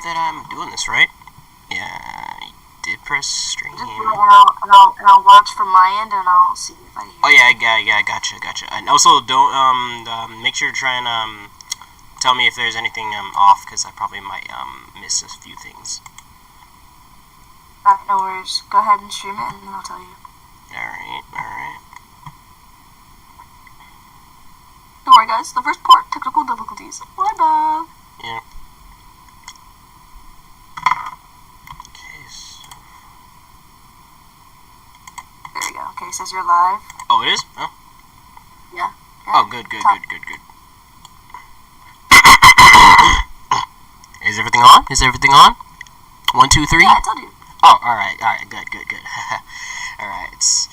that I'm doing this right. Yeah, I did press stream. Just do it, and I'll watch from my end, and I'll see if I hear. Oh yeah, I gotcha. And also, don't make sure to try and tell me if there's anything off, because I probably might miss a few things. Alright, no worries. Go ahead and stream it, and then I'll tell you. Alright. Don't worry, guys. The first part, technical difficulties. Bye. Yeah. Okay, so... There we go. Okay, it says you're live. Oh, it is? Oh. Yeah. Oh, good. Is everything on? 1, 2, 3? Yeah, I told you. Oh, alright, good. Alright.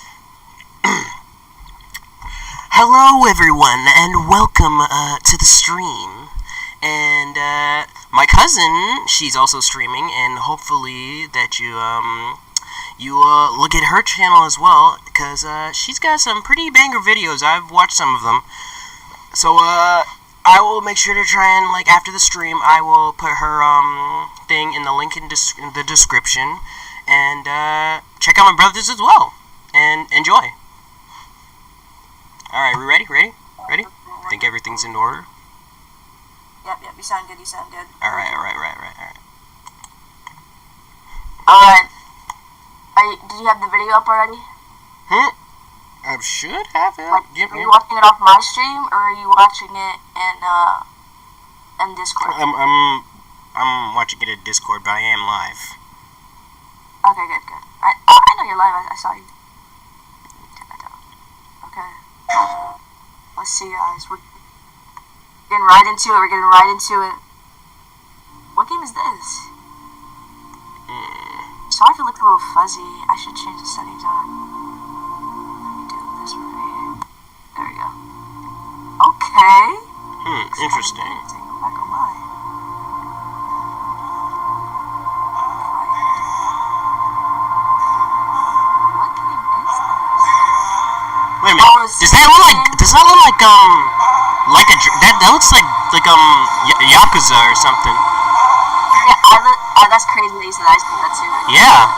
Hello, everyone, and welcome to the stream. And my cousin, she's also streaming, and hopefully that you look at her channel as well, because she's got some pretty banger videos. I've watched some of them. So I will make sure to try and, like, after the stream, I will put her thing in the link in the description, and check out my brothers as well, and enjoy. Alright, we ready? Ready? I think everything's in order. Yep, you sound good. Alright. Alright. Did you have the video up already? I should have it. Like, are you watching it off my stream, or are you watching it in Discord? I'm watching it in Discord, but I am live. Okay, good. I know you're live. I saw you. Turn that down. Okay. Let's see, guys. We're getting right into it. What game is this? Sorry if it looks a little fuzzy. I should change the settings on. Let me do this right here. There we go. Okay. Interesting. I'm not gonna lie. What game is this? Wait a minute. Does that look like that looks like Yakuza or something? Yeah, that's crazy that you said that. I said that too. Yeah.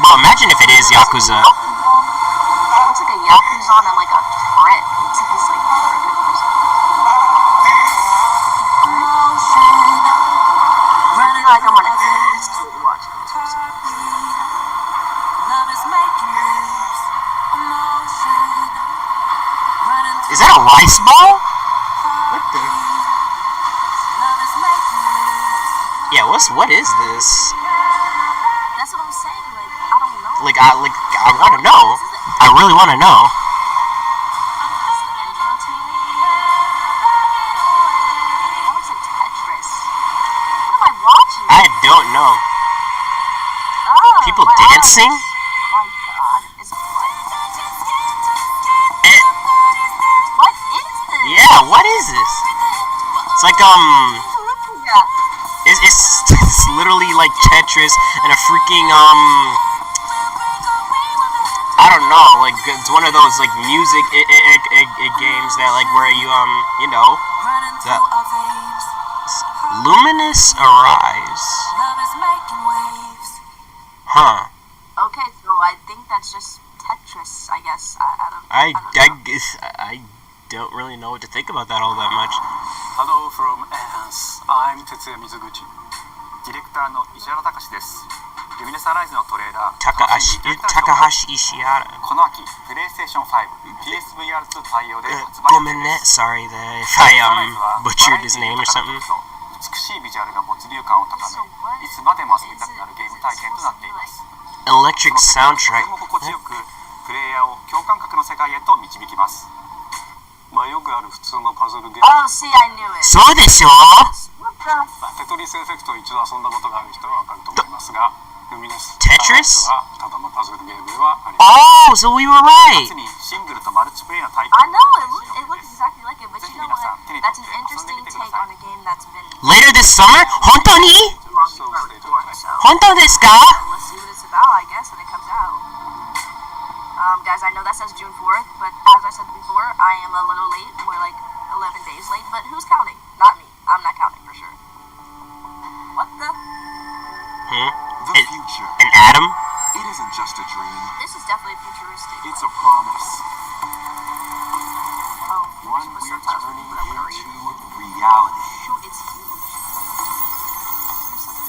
Well, imagine if it is Yakuza. It looks like a Yakuza on like a trip. It looks like he's like tripping or something. I feel like I'm gonna totally watch this or something. Is that a rice ball? What the? Yeah, what is this? That's what I'm saying. Like, I don't know. I want to know. I really want to know. That looks like Tetris. What am I watching? I don't know. Oh, People wow. dancing? Oh my god. It's what is this? Yeah, what is this? It's like it's literally like Tetris and a freaking I don't know, like it's one of those like music games that like where you the Luminous Arise. Huh. Okay, so I think that's just Tetris, I guess. I don't know. I don't really know what to think about that all that much. Hello from Enhance. I'm Tetsuya Mizuguchi. ディレクターの石原隆です。ルミネスアライズのトレーラー、高橋石原。この秋、プレイステーション5、PSVR2 対応で発売。ごめんね、sorry that if I butchered his name or something. 美しいビジュアルが没入感を高め、いつまでも遊びたくなるゲーム体験となっています。 Electric soundtrack. とても心地よく、プレイヤーを共感覚の世界へと導きます。まあよくある普通のパズルゲーム。Oh, see, I knew it. そうでしょ？ What the fuck? テトリスエフェクトを一度遊んだことがある人はわかると思いますが、ルミネス Tetris? はただのパズルゲームではありません。Oh, so we were right. 夏にシングルとマルチプレイの対 I know, it looks exactly like it, but you know what? That's an interesting take on a game that's been Later this summer? 本当に？本当ですか？ Let's see what it's about, I guess, when it comes out. Guys, I know that says June 4th, but as I said before, I am a little late, more like 11 days late, but who's counting? Not me. I'm not counting for sure. The future. An atom? It isn't just a dream. This is definitely futuristic. It's a promise. Oh, One with we're subtitles, turning but I'm hurry. into reality. Shoot, it's huge. What is that?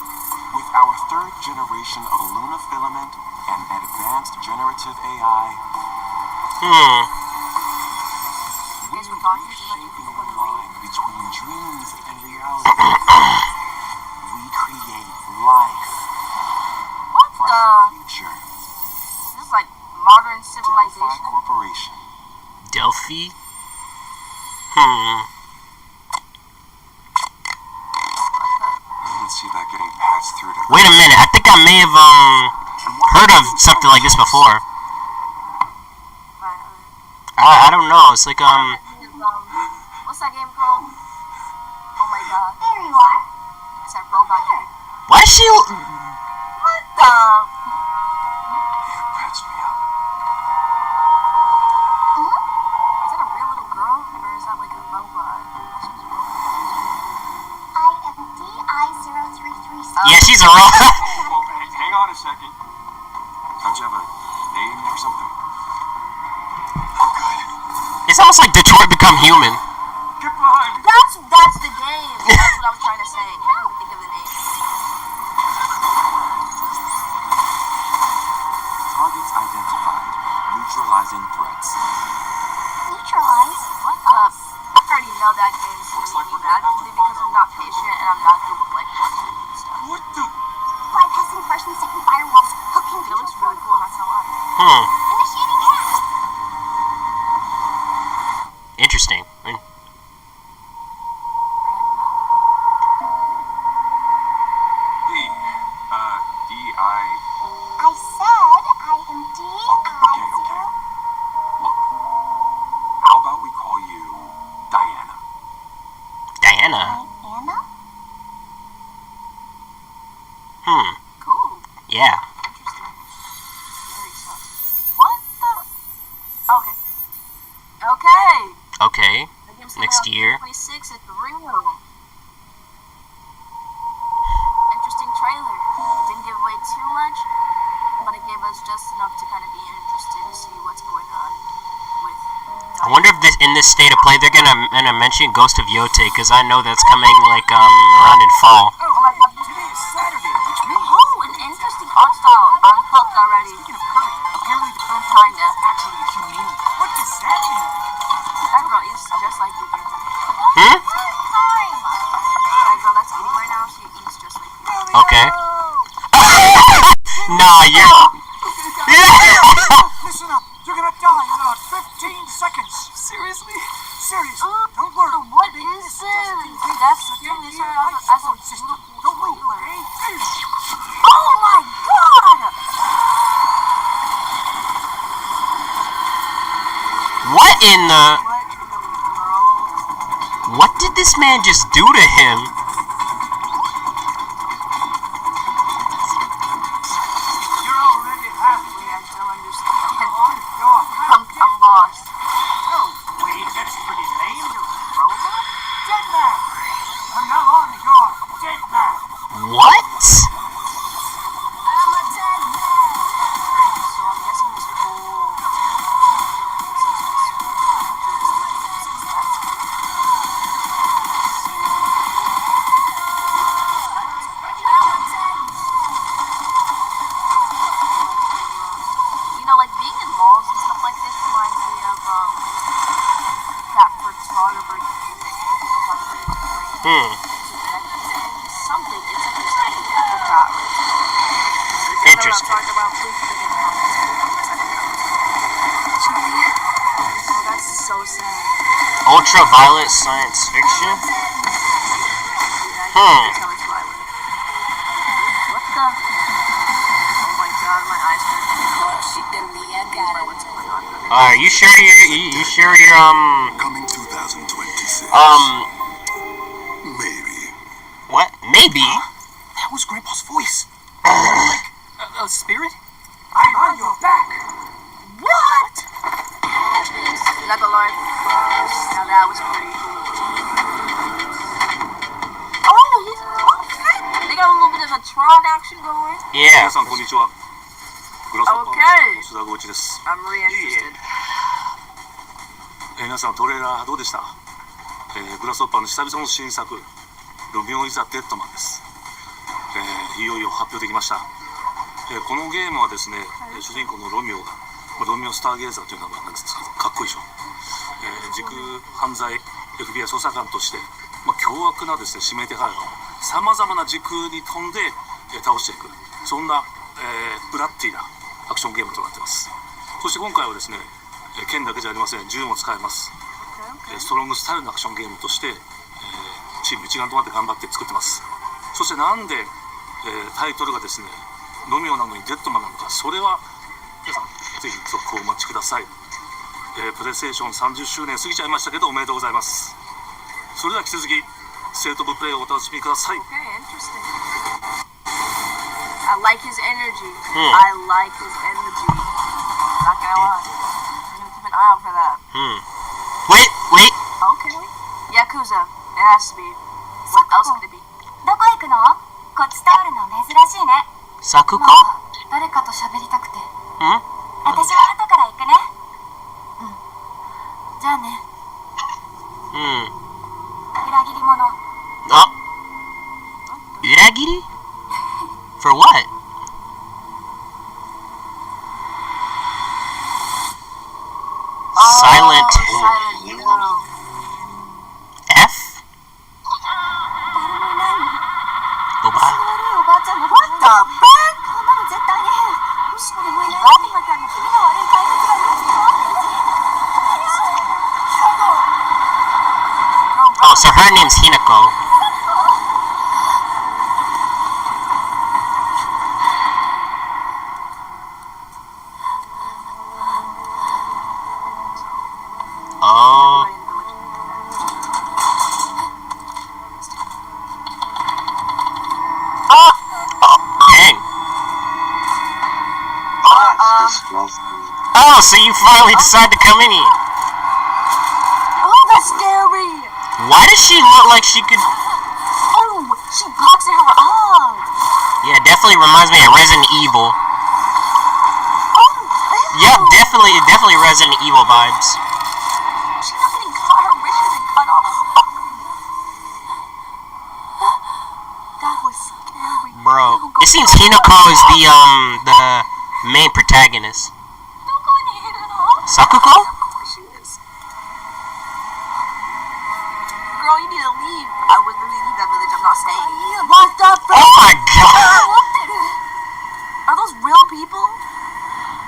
With our third generation of Luna filament and advanced generative AI, we Guys, will we're talking be to like shaping people the in the line between dreams and reality. We create life What for the? our future. This is like modern Delphi civilization. Corporation. Delphi? I don't see that getting passed through to Wait a minute, I think I may have heard of something like this before. I don't know. It's like What's that game called? Oh my god. There you are. It's that robot game. why is she? What the? Patch me up. Is that a real little girl or is that like a robot? I am DI-033. Yeah, she's a robot. Whoa, hang on a second. Don't you have a name or something? It's almost like Detroit Become Human. Get behind me! That's the game. That's what I was trying to say. I couldn't think of the name. Targets identified. Neutralizing threats. Neutralize? What the? I already know that game is Looks like really we're gonna bad have to because find I'm not patient and I'm not good with like stuff. What the? Bypassing first and second firewalls. Hooking It looks control really cool, not gonna lie. Initiating hack. Interesting. Hey, D.I. I said I am DI-0. Look, how about we call you Diana? Diana. Anna? Cool. Yeah. Interesting. Very sus. What the? Okay. Okay. Okay. The game's Next coming out year. 26 at the Rio. Interesting trailer. It didn't give away too much, but it gave us just enough to kind of be interested to see what's going on with. I wonder if in this state of play they're gonna mention Ghost of Yote, because I know that's coming like around in fall. Oh my god. Today is Saturday, which means... Oh, an interesting art style. I'm hooked already. Speaking of curry, apparently the current Kinda. actually a humane. What does that mean? That girl is just like you. Hmm? That girl that's eating right now, she eats just like you. Okay. Nah, you're. Listen up, you're gonna die in about 15 seconds. Seriously? Seriously, don't worry. What is this? That's really started off as a beautiful Don't move, trailer. okay? Oh my god! What in the? What in the world? What did this man just do to him? You're already halfway. I don't understand. You're I'm lost. No, wait, that's pretty lame. Robot? Dead man. From now on, you're dead man. What? I'm a dead man. So I'm guessing this whole. You know, like being in malls and stuff like this reminds me of that photographer thing. Something. It's interesting. I forgot. Interesting. Talking about please put it in the comments. Oh, that's so sad. Ultraviolet science fiction? Yeah, I can tell it's violent. What the? Oh my god, my eyes hurt. What's going on? You sure you're Coming 2026. Maybe. what? Maybe. That was Grandpa's voice. Like a spirit? I'm on your back. What? Not gonna lie. Now that was pretty cool. Oh, he's okay. They got a little bit of a Tron action going? 皆 Yeah. さんこんにちは。グラスホッパー Okay. の須田剛一です。 I'm really interested. 皆さんトレーラーどうでした？グラスホッパーの久々の新作ロミオ・イザ・デッドマンです。いよいよ発表できました。このゲームはですね、主人公のロミオが、ロミオ・スターゲーザーという名前なんですか、かっこいいでしょ。時空犯罪 FBI 捜査官として、凶悪なですね指名手配犯をさまざまな時空に飛んで、倒していく、そんな、ブラッディなアクションゲームとなっています。そして今回はですね、剣だけじゃありません、銃も使えます。ストロングスタイルのアクションゲームとして、チーム一丸となって頑張って作ってます。そしてなんで、タイトルがですねロミオなのにデッドマンなのか、それは皆さんぜひ続報をお待ちください。プレイステーション30周年過ぎちゃいましたけどおめでとうございます。それでは引き続きステートオブプレイをお楽しみください。 Okay, interesting. I like his energy. Hmm. I like his energy. Not gonna lie. I'm gonna keep an eye out for that. Wait. Okay. Yakuza. It has to be. What else could it be? どこ行くの？こっち通るの珍しいね。 Sakuko? 誰かと喋りたくて。 Hmm? 私は後から行くね。うん。じゃあね。 裏切り者。 Oh. Uragiri? For what? Silent Silent Hill. F? 誰もいないの。 Oba? 悪いおばあちゃんも。What the fuck？こんなの絶対に変。もし誰もいないのに。気味が悪い怪物がいるってわけです。 Oh, so her name's Hinako. Oh. Dang. Oh, so you finally decided to come in here. Oh, that's scary. Why does she look like she could... Oh, she boxed her up. Yeah, definitely reminds me of Resident Evil. Oh, Yep, definitely Resident Evil vibes. she's not getting cut. Her wrist isn't cut off. That was scary. Bro, it seems Hinako is the main protagonist. どこにいるの? Sakuko? Of course she is. Girl, you need to leave. I would literally leave that village. I'm not staying. What the Oh my god! Are those real people?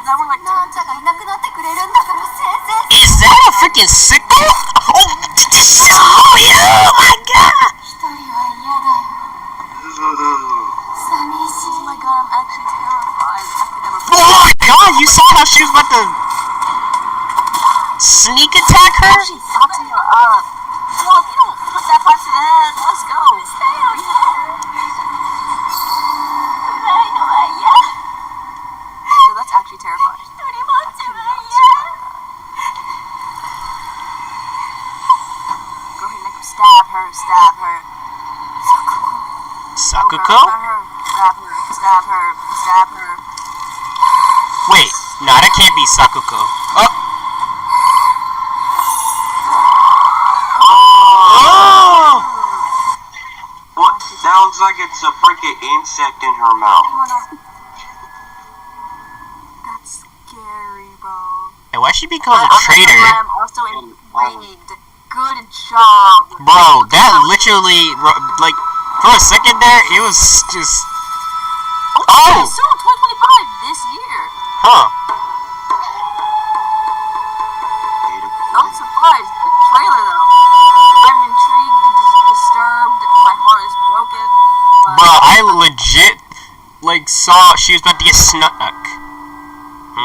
That were like... なんちゃがいなくなってくれるんだから先生。 Is that a freaking sicko? Oh, yeah! Oh my god! 一人は嫌だよ。寂し Oh い。 my god, I'm actually terrified. I could never... Oh my god! You saw how she was about to sneak attack her? She's boxing her up. Well, if you don't put that punch to the head, let's go. Stay out here. ないのは嫌。 No, that's actually terrifying. 一人ぼっちは嫌。 Go ahead, make her stab her, stab her. Sakuko? Grab her, stab her, stab her, stab her. Wait, no, that can't be Sakuko. Oh! Oh! What? Sounds like it's a freaking insect in her mouth. That's scary, bro. And why she be called a I'm traitor? also intrigued. Good job. Bro, that literally, like, for a second there, it was just... Oh! It's soon, 2025, this year. Huh. Not surprised. Good trailer, though. I'm intrigued, disturbed. My heart is broken. But Bro, I legit, like, saw she was about to get snuck.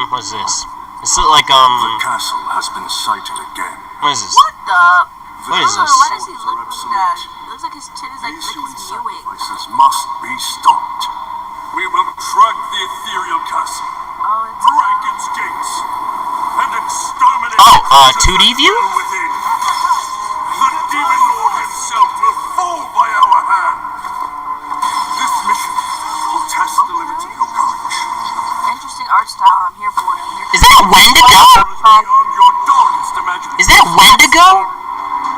What is this? This is like, The castle has been sighted again. what is this? what the? What is Why this? does he look like that? It looks like his chin is like These human he's mewing. sacrifices must be stopped. We will track the ethereal castle, Oh, it's break its gates, and exterminate Oh, the 2D view? creatures within. The demon lord himself will fall by our hand. This mission will Wendigo? Beyond your darkest imagination. Is that Wendigo?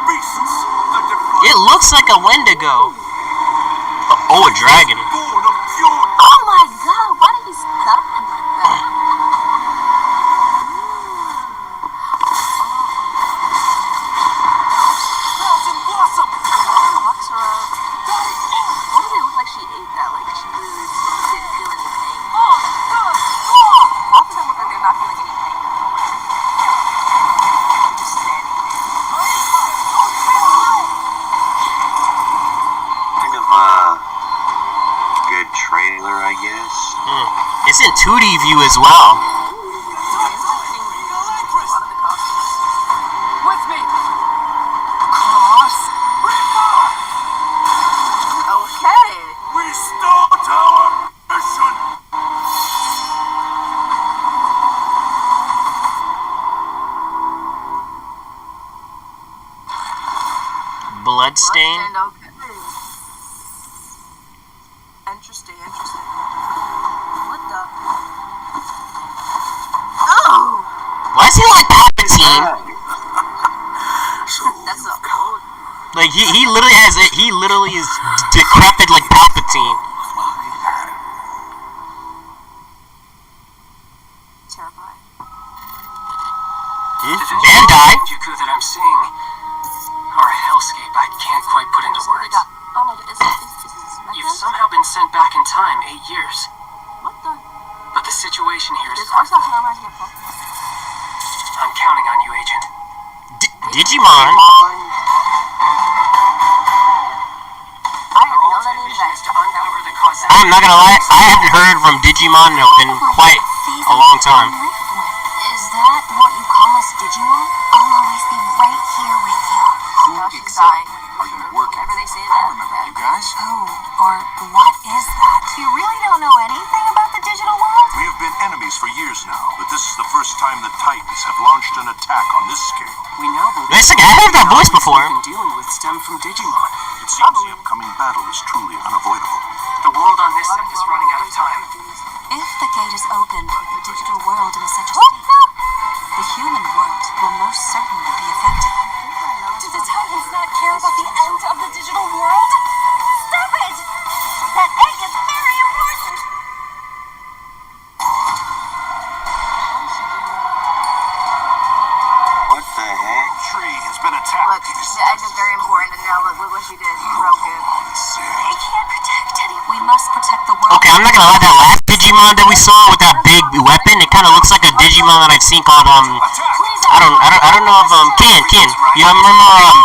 Beasts that defy It looks like a Wendigo. Oh, a dragon. born of pure Oh my god, why did he stop him like that? blossom. Walks her up. Why did it look like she ate that? Like she really didn't feel any pain. Half of them look like they're not feeling any pain. They're just standing there. Kind of a good trailer, I guess. It's in 2D view as well. With me. Cross. Okay. We start our mission. Bloodstain. Okay. Interesting. What the? Oh! Why is he like Palpatine? That's a old. Like he literally has it. He literally is decrepit like Palpatine. Terrifying. Bandai. Juku that I'm seeing are a hellscape I can't quite put into words. Oh my god, is this You've somehow been sent back in time 8 years. What the? But the situation here is This also reminds me of Pokemon. I'm counting on you, Agent. Digimon. I have Our known that ultimate name mission is to back. uncover the causality. I'm not gonna lie. I haven't heard from Digimon in quite a long time. Is that what you call us, Digimon? I'll always be right here with you. No, she's dying. Are you working? Whenever they say that. You guys? Who or what is that? You really don't know anything about the digital world? We have been enemies for years now, but this is the first time the Titans have launched an attack on this scale. We now believe Wait a second, I heard that voice before. we've been dealing with stem from Digimon. It seems the upcoming battle is truly unavoidable. The world on this set is running out of time. If the gate is opened with the digital world in such a state, the human world will most certainly be affected. Do the Titans not care about the end of the digital world? Stop it! That egg is very important! What the heck? Tree has been attacked. Look, the egg is very important, and now look what she did. She broke it. They can't protect anyone. We must protect the world. Okay, I'm not gonna lie. That last Digimon that we saw with that big weapon, it kind of looks like a Digimon that I've seen called I don't know if Ken. You remember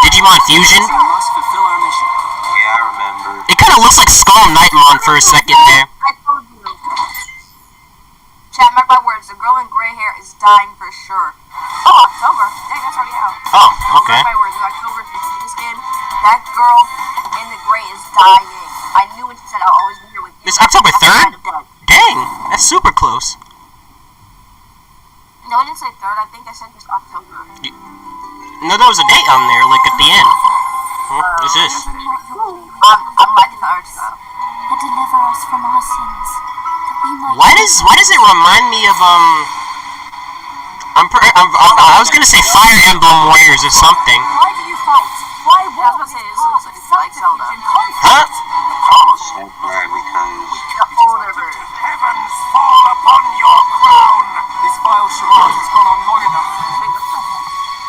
Digimon Fusion? We must fulfill our mission. Yeah, I remember. It kind of looks like Skull Knightmon for a second there. I told you. Chat, mark my words. The girl in gray hair is dying for sure. Oh, October. Dang, that's already out. Oh, okay. Mark my words. In October, if you see this game, that girl in the gray is dying. I knew when she said I'll always be here with you. It's October I'm 3rd? kind of dead. Dang, that's super close. No, I didn't say 3rd. I think I said just October. No, there was a date on there, like at the end. What's this? I'm liking the art style. And deliver us from our sins. That we might Why does it remind me of I was gonna say Fire Emblem Warriors or something. Why do you fight? Why Yeah, I was gonna say this looks like Zelda. Huh? Almost said that because The older version. Heavens fall upon your crown. This vile charade has gone on long enough. Wait, what's that?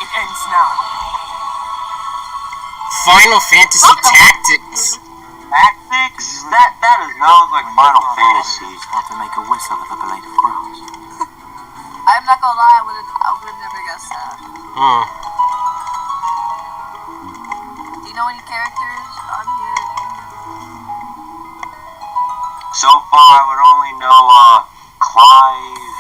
It ends now. Final Fantasy Tactics. tactics. That does not look like Final Fantasy. Have to make a whistle of a blade of grass. I'm not gonna lie, I would've never guessed that. Do you know any characters on here? So far, I would only know Clive,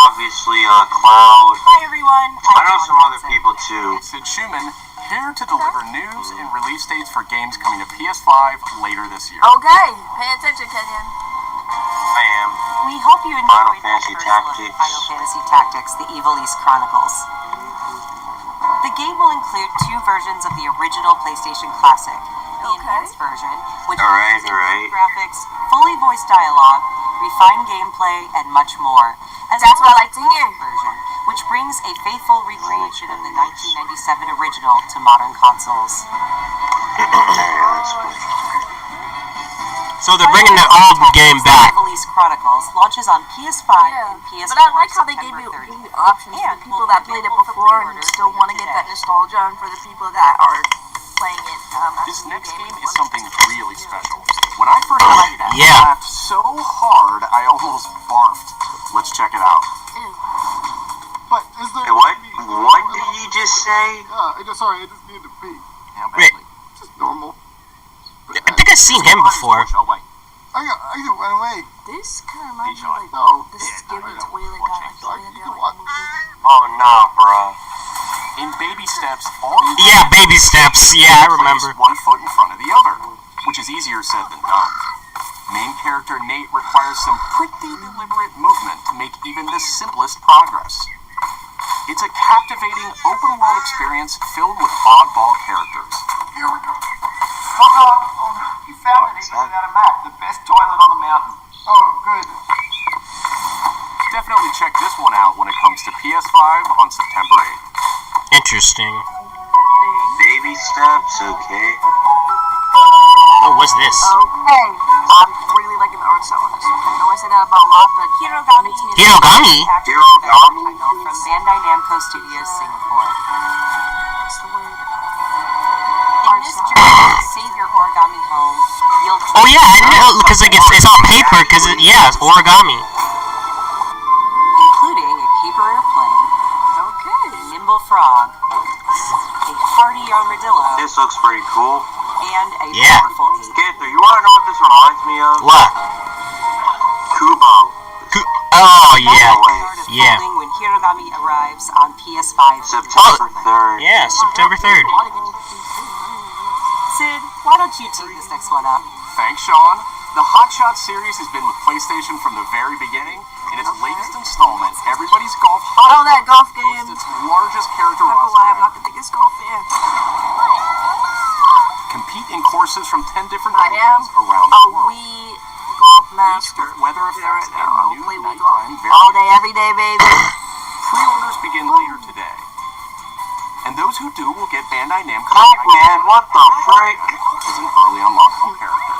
obviously Cloud. Hi everyone. I know some other people too. Sid Schumann, here to deliver news and release dates for games coming to PS5 later this year. Okay, pay attention, Kenyon. I am. We hope you Final enjoyed that Fantasy first look Tactics. at Final Fantasy Tactics: The Evil East Chronicles. The game will include 2 versions of the original PlayStation Classic. The enhanced version, which Alright. includes graphics, fully voiced dialogue, refined gameplay, and much more. As That's well what I as like to hear. the version, which brings a faithful recreation of the 1997 original to modern consoles. So they're bringing the old game back. Evil East Chronicles launches on PS5 and PS4. But I like how they gave September you 30th. options for And people will that be played it available for before and pre-order still want to get that today. nostalgia, and for the people that are playing it. This next game is something really special. When I first played it, Yeah. I laughed so hard I almost barfed. Let's check it out. But is there... Hey, what did you just say? Sorry, I just needed to pee. How Wait. badly? Just normal. I think I've seen him before. Oh, wait. I went away. This kind of reminds me Hey, of like No. this Yeah, scary I know. toilet Watch guy. it. Like, You they're can like watch. moving. Oh no, bro. In baby steps, all you Yeah, baby steps. Yeah, I remember. place one foot in front of the other, which is easier said than done. Main character Nate requires some pretty deliberate movement to make even the simplest progress. It's a captivating open-world experience filled with oddball characters. Here we go. Hold on. Oh, you found it even without a map. The best toilet on the mountain. Oh, good. Definitely check this one out when it comes to PS5 on September 8th. Interesting. Baby steps, okay. What was this? Okay, I'm really liking the art style on this. I know I say that about a lot, but Hirogami it makes me Hirogami? Hirogami? Title from Bandai Namco Studios, Singapore. What's the word? In this journey to save your origami home, you'll Oh yeah, I know because like it's on paper. Because yeah, it's origami. including a paper airplane, Okay. a nimble frog, a hardy armadillo, This looks pretty cool. and a Yeah. powerful ape. Gaither, you wanna know what this reminds me of? What? Kubo. Oh yeah, Start of yeah, folding when Hirogami arrives on PS5. September 3rd. yeah. September 3rd. Sid, why don't you tee this next one up? Thanks, Sean. The Hot Shot series has been with PlayStation from the very beginning. In its latest installment, Everybody's Golf Hot Oh, that golf boasts game. its largest character That's why I'm roster. not the biggest golf fan. Compete in courses from 10 different I am countries around a the world. Wii golf Each master. with weather There effects right now. I and will new play Wii golf nighttime all variants. day, every day, baby. Pre-orders begin later today. And those who do will get Bandai Namco Pac-Man, what the frick? as an early unlockable character.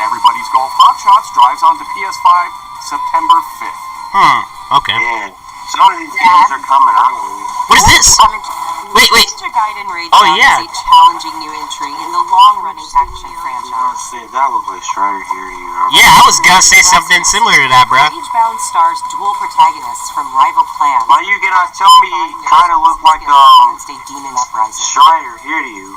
Everybody's Golf Hot Shots drives onto PS5 September 5th. Okay. Man, some of these games are coming early. What is this? Wait. Ninja Gaiden Rage Oh, Bound yeah. is a challenging new entry in the long-running action franchise. Honestly, that looks like Strider Hero. Yeah, I was gonna say something similar to that, bruh. Rage Bound stars dual protagonists from rival clans. Why you gonna tell me he kinda look like, against a demon uprising. Strider Hero?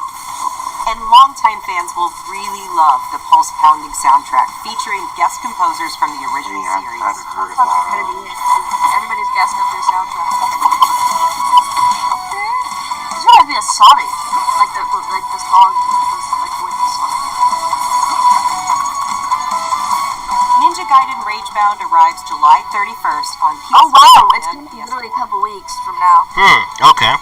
And longtime fans will really love the pulse-pounding soundtrack featuring guest composers from the original Yeah, I series. haven't heard That's about gonna it. be it. Everybody's gassing up their soundtrack. Okay. This might be a Sonic. Like the song, like with the Sonic. Ninja Gaiden Rage Bound arrives July 31st on PS5 Oh wow, it's and gonna be PS4. literally a couple weeks from now. Okay. Okay.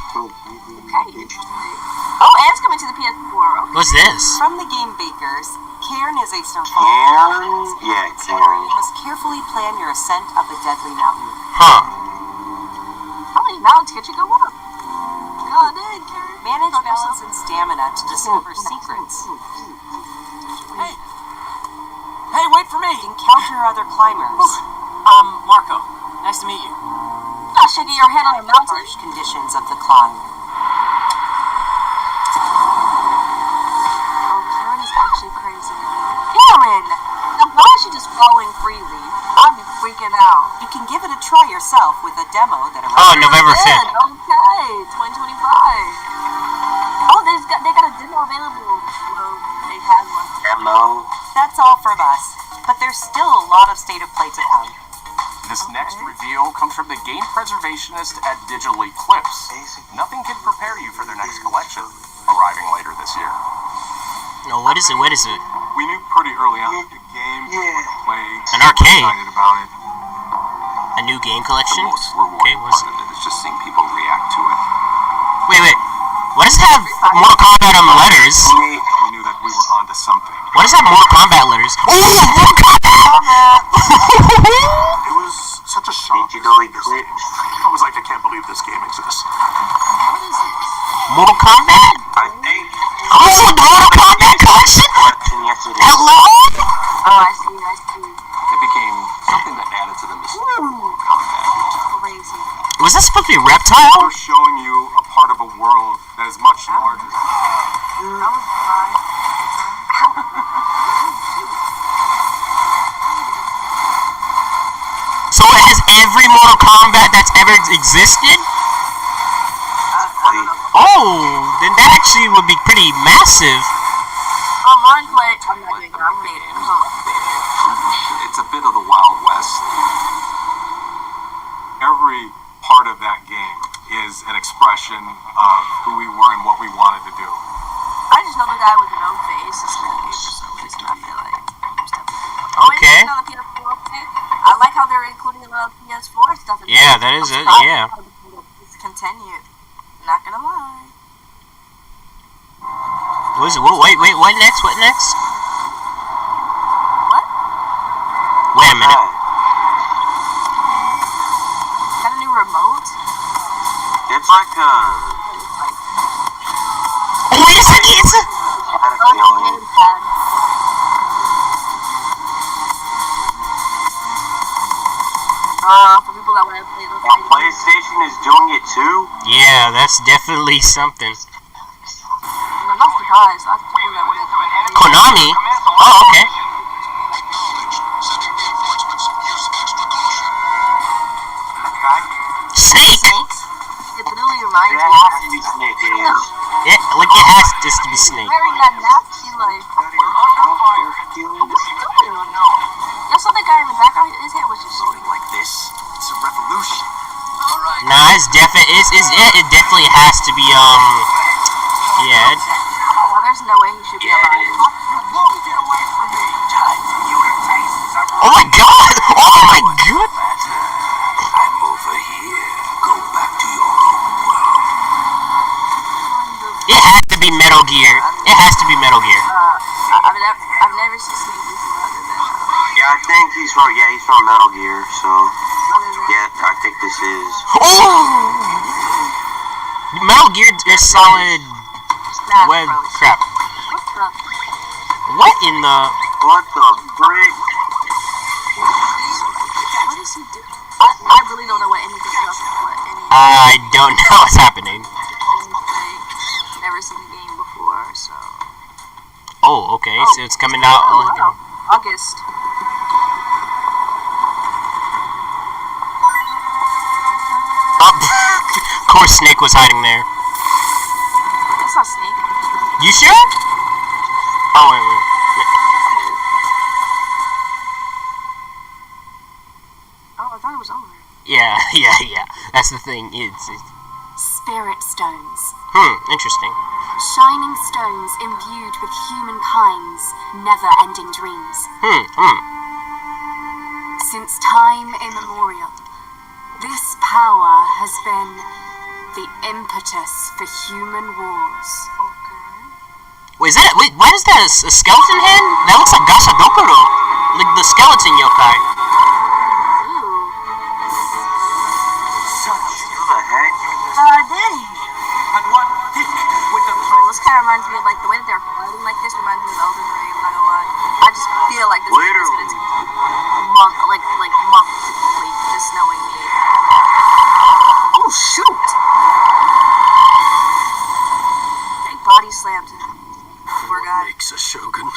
Oh, and it's coming to the PS4. Okay. What's this? From the game Bakers, Cairn is a survival. Karen? Yeah, Karen. You must carefully plan your ascent up a deadly mountain. Huh. How many mountains can you go up? God dang, Karen. Manage balance and stamina to discover secrets. Hey, wait for me. Encounter other climbers. Marco. Nice to meet you. Not shaking your head on a mountain. Harsh conditions of the climb. Oh, Karen is actually crazy. Karen! Now, why is she just falling freely? I'm freaking out. You can give it a try yourself with a demo that Oh, arrives. November Good, 5th. okay, 2025. Oh, they got a demo available. Well, they had one. Demo. That's all from us, but there's still a lot of state of play to come. This next reveal comes from the game preservationist at Digital Eclipse. Nothing can prepare you for their next collection, arriving later this year. No, what is it? What is it? We knew pretty early on the game playing. An arcade. Excited about it. A new game collection? The most Okay, rewarding what's part of it is just seeing people react to it. Wait. What does it have Mortal Kombat letters? We knew that we were onto something. What does that Mortal Kombat letters? Oh, Mortal Kombat! Mortal Kombat? I think. Oh, the Mortal Kombat collection? Yes, it is. Hello? Oh, I see. It became something that added to the mystique of Mortal Kombat. Crazy. Was that supposed to be Reptile? We're showing you a part of a world that is much larger. That was fine. So it has every Mortal Kombat that's ever existed? Oh, then that actually would be pretty massive. Online play. I'm not doing that. I'm gonna get it. It's a bit of the Wild West. Every part of that game is an expression of who we were and what we wanted to do. I just know the guy with no face is in the game for some reason. I feel like. Okay. On the PS4, okay? I like how they're including a lot of PS4 stuff in there. Yeah, that is it, yeah. It's continued. Not gonna lie. What is it? Wait, what next? What next? What? Wait a minute. Got a new remote? It's like a. Oh, wait a second, it's a... I had a feeling. Gamepad. For people that want to play those And PlayStation is doing it too? Yeah, that's definitely something. I'm not surprised. That's people that want to Konami? Oh, okay. Snake? It literally reminds It me has to be Snake, it is. Yeah, like it has just to be Snake. wearing that nasty, like, you saw the guy in the background, his hair was just Voting like this, it's a revolution. Nah, it definitely has to be, yeah. well, there's no way he should be alive. Get away from me. Time for you to face some. Oh my god! Oh my god! I'm over here. Go back to your own world. It has to be Metal Gear. It has to be Metal Gear. I've never seen Snake before other than, Yeah, I think he's from Metal Gear, so. Yeah, I think this is. Oh! Metal Gear is solid. Smash Web Bros. crap. What the? What in the? What the frick? What is he doing? I really don't know what anything else is. What any I don't know what's happening. gameplay. Never seen the game before, so. Oh, okay. So it's coming out. Oh, wow. August. Oh, of course, Snake was hiding there. That's not Snake. You sure? Oh wait. Oh, I thought it was over. Yeah. That's the thing. It's Spirit stones. interesting. Shining stones imbued with humankind's never-ending dreams. Since time immemorial, this power has been the impetus for human wars. Wait, why is that a skeleton hand? That looks like Gashadokuro. Like the skeleton yokai. Who the heck? Dang. And one hit with the Oh, this kind of reminds me of, like, the way that they're fighting like this reminds me of Elden Ring, I'm not gonna lie. I just feel like this game is gonna take months to complete, just knowing me. Oh, shoot! Big body slammed. Poor guy. Makes a shogun.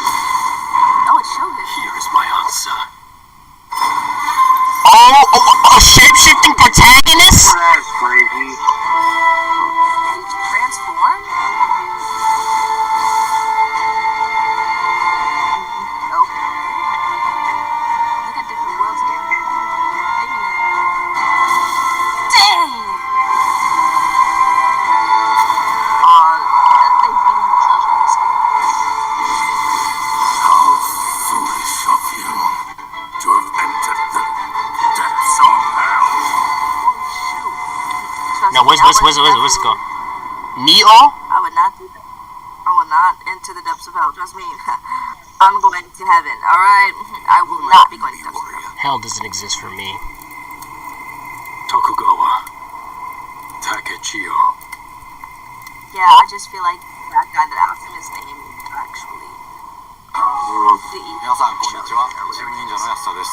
Oh, it's Shogun. Here is my answer. Oh, shape-shifting protagonist? Oh, that is crazy. Transform? Nope. Look at different worlds again. Dang! They beat him up in this game. How foolish of you to have entered the depths of hell. No, what's it called? Neo? I would not do that. I will not enter the depths of hell. Trust me. I'm going to heaven. Alright? I will not be going to the depths of hell. Hell doesn't exist for me. Tokugawa Takechiyo. Yeah, I just feel like that guy that asked him his name actually. The 皆さんこんにちは。新忍者の安田です。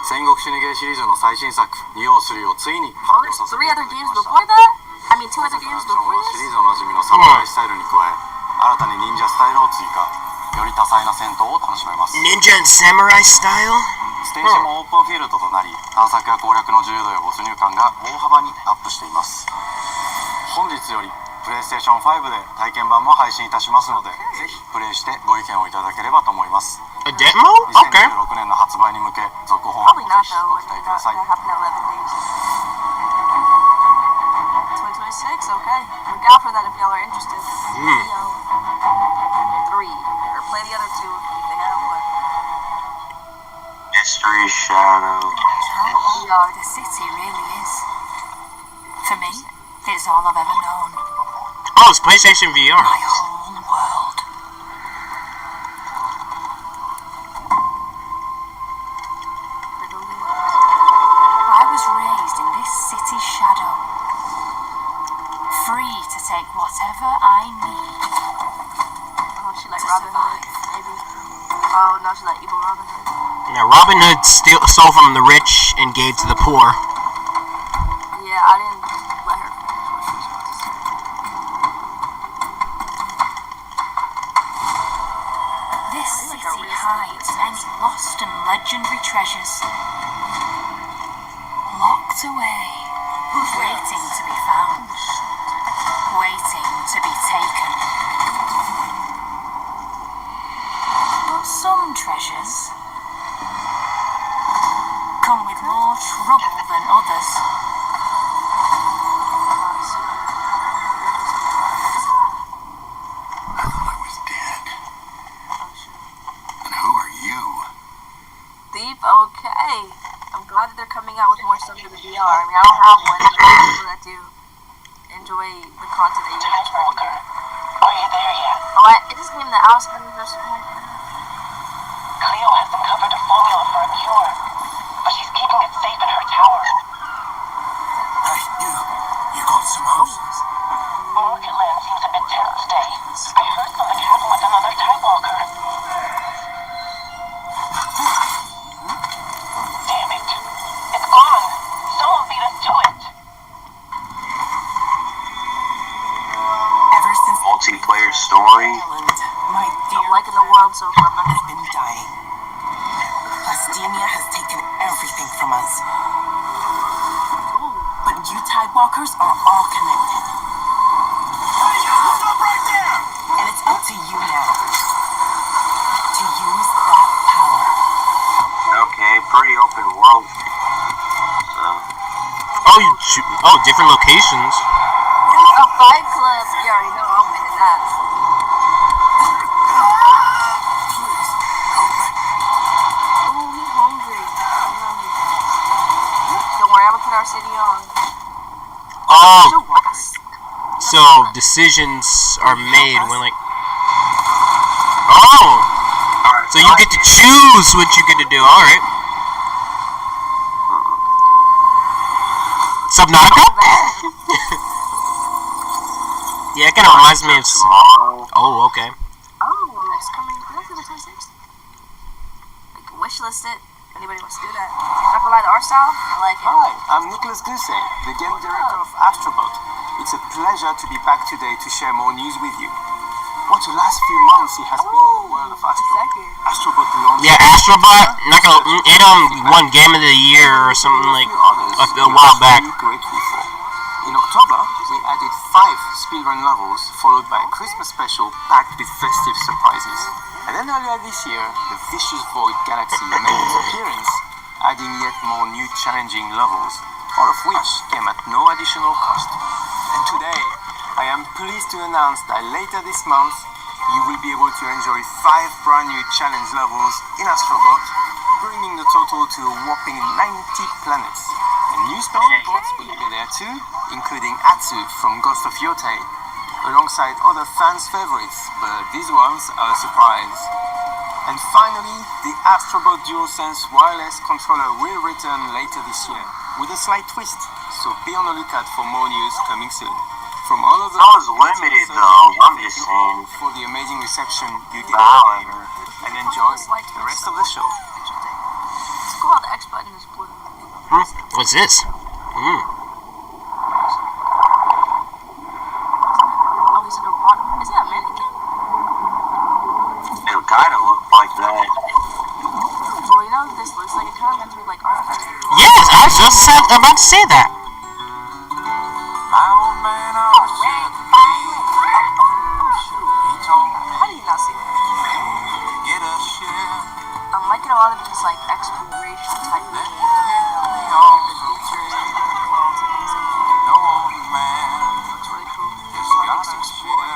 戦国死にゲーシリーズの最新作2を3をついに Oh, 発表 there's させて three いた other だき games ました before that? I mean, two 本 other 作の games アクション before はシリ this? ーズおなじみのサムライスタイルに加え新たに忍者スタイルを追加より多彩な戦闘を楽しめます Ninja and samurai style? ステージもオープンフィールドとなり探索や攻略の自由度や没入感が大幅にアップしています本日よりプレイステーション5で体験版も配信いたしますので、ぜひプレイしてご意見をいただければと思います。 A demo? Okay. 2026年の発売に向け続報を Probably ぜ not ひ though. ご期待ください。 That happened at 11 days. 2026? Okay. Look out for that if y'all are interested. Yo. 3. Or play the other 2 if they have one. Mystery Shadow. How old the city really is. For me, it's all I've ever known. Oh, it's PlayStation VR. My whole world. I was raised in this city's shadow. Free to take whatever I need. Oh, she like To Robin Hood, survive. maybe. Oh, no, she like evil Robin Hood. Yeah, Robin Hood stole from the rich and gave to the poor. Yeah, I didn't let her finish what she was about to say. This like city a real hides many lost and legendary treasures. Locked away, waiting to be found, waiting to be taken. But some treasures come with more trouble than others. I thought I was dead. And who are you? Deep, okay. I'm glad that they're coming out with more stuff for the VR. I mean, I don't have one, but people that do enjoy the content that you guys try to get. Are you there yet? Oh, is this game the Outsiders or something like that? Cleo has uncovered a formula for a cure, but she's keeping it safe in her tower. Hey, you got some hoses? Market Land seems a bit tense today. I heard something happen with another Tidewalker. Damn it. It's gone. Someone beat us to it. Ever since Multiplayer story. Ireland, my dear I'm liking the world so far. I'm not has been dying. Plastemia has taken everything from us. But you Tidewalkers are all connected. Stop right there! And it's up to you now to use that power. Okay, pretty open world. So, Oh, different locations. a Fight Club. You already know I'm winning that. Ooh, he's hungry. I'm hungry. Don't worry, I'm gonna put our city on. Oh, Shoot. so decisions are made when like. Oh, alright. so you get to choose what you get to do. All right. Subnautica? Yeah, it kind of reminds me of. Tomorrow. Oh, okay. Oh, it's coming. That's the 26th. Like, wishlist it. If anybody wants to do that. Not gonna lie, the art style, I like it. Hi, I'm Nicholas Duce, the game director of Astrobot. It's a pleasure to be back today to share more news with you. What the last few months it has been in the world of Astro. Second. Astrobot launched Yeah, Astrobot. Not gonna. It won Game of the Year or something like a while back. Greatly for. In October, we added 5 speedrun levels, followed by a Christmas special packed with festive surprises. And then earlier this year, the Vicious Void Galaxy made its appearance, adding yet more new challenging levels, all of which came at no additional cost. And today, I am pleased to announce that later this month, you will be able to enjoy 5 brand new challenge levels in Astrobot, bringing the total to a whopping 90 planets. And new special bots will be there too, including Atsu from Ghost of Yotei, alongside other fans' favorites, but these ones are a surprise. And finally, the Astrobot DualSense wireless controller will return later this year, with a slight twist, so be on the lookout for more news coming soon. From all of the That was limited, though. I'm just saying. for the amazing reception you gave However, and enjoy the rest of the show. It's cool how the X button is blue. What's this? Oh, he's underwater. Is that a mannequin? it kind of looked like that. Well, you know what this looks like? It kind of meant to be like Arthur. Yes, I was just about to say that. How do you not see that? I'm liking a lot of these like exploration type games. It's really cool. I like to explore.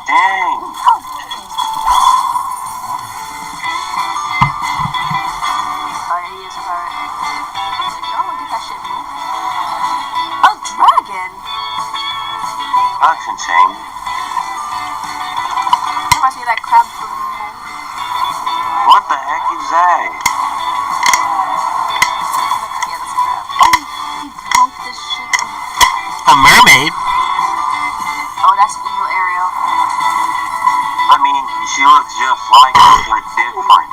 Dang. He is a pirate. Like, oh, look at that shit moving. A dragon! That's insane. Reminds me of that crab from What the heck is that? yeah, that's a crab. Oh, he broke this shit. A mermaid? Oh, that's evil Ariel. I mean, she looks just like her, but different.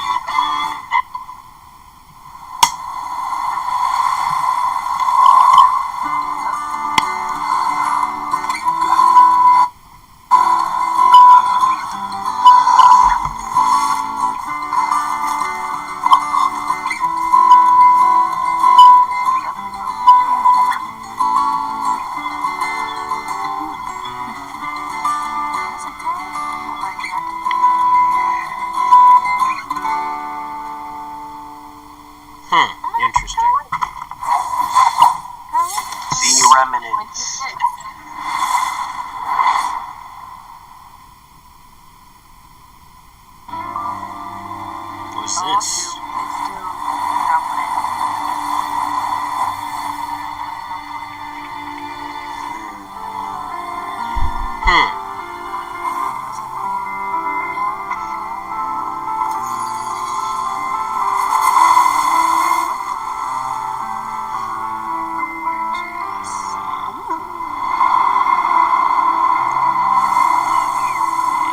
Interesting. See remnants. What's this?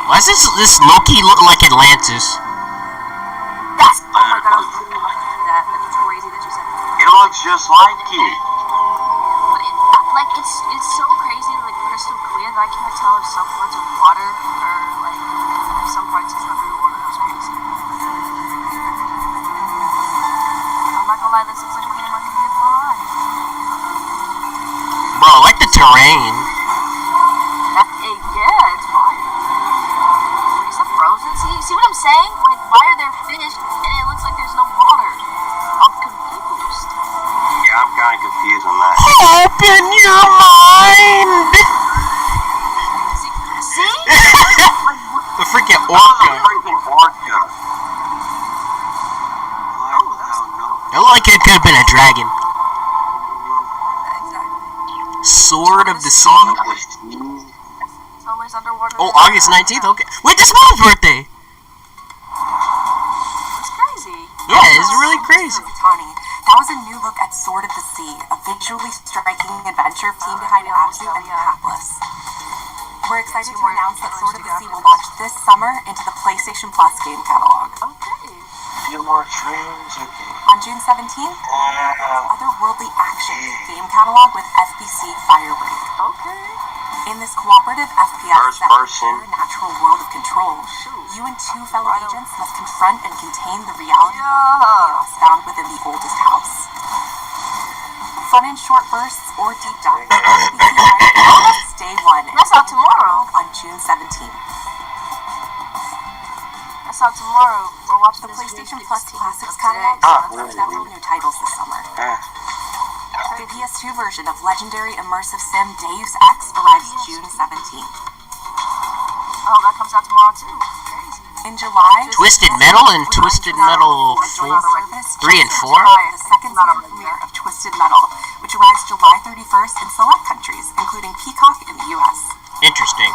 Why does this Loki look like Atlantis? That's, oh my god, I was really like that. That's crazy that you said that. It looks just like it. But it, like, it's so crazy, like, crystal clear that I can't tell if some parts are water or, like, some parts it's not really water. That's crazy. I'm not gonna lie, this looks like a game I can get behind. Bro, I like the terrain. Yeah, it's fine. Is that frozen? See what I'm saying? Like, why are there fish and it looks like there's no water? I'm confused. Yeah, I'm kind of confused on that. Open your mind! See? Like, what? The freaking Oh, the orca. freaking orca. That looked like it could have been a dragon. Exactly. Sword of the Sea. It's always underwater. Oh, August 19th? Okay. Wait, this mom's birthday! It's crazy. Yeah, it's really crazy. Tani. That was a new look at Sword of the Sea, a visually striking adventure team behind Abzu and Hapless. We're excited to announce that Sword of the Sea will launch this summer into the PlayStation Plus game catalog. Okay. Few more trains, okay. On June 17th, otherworldly action game catalog with FBC Firebreak. Okay. In this cooperative FPS First set person. in a natural world of control, you and two fellow agents must confront and contain the reality of chaos found within the oldest house. Fun in short bursts or deep dives, FBC Firebreak is day one. That's out tomorrow. On June 17th. That's out tomorrow. We're watching The this PlayStation Dream Plus 16 Classics today. catalog offers several new titles this summer. The PS2 version of legendary immersive sim Deus Ex arrives June 17th. Oh, that comes out tomorrow too. Crazy. In July, Twisted Metal and Twisted Metal 4? 3 and 4? The second season premiere of Twisted Metal, which arrives July 31st in select countries, including Peacock in the US. Interesting.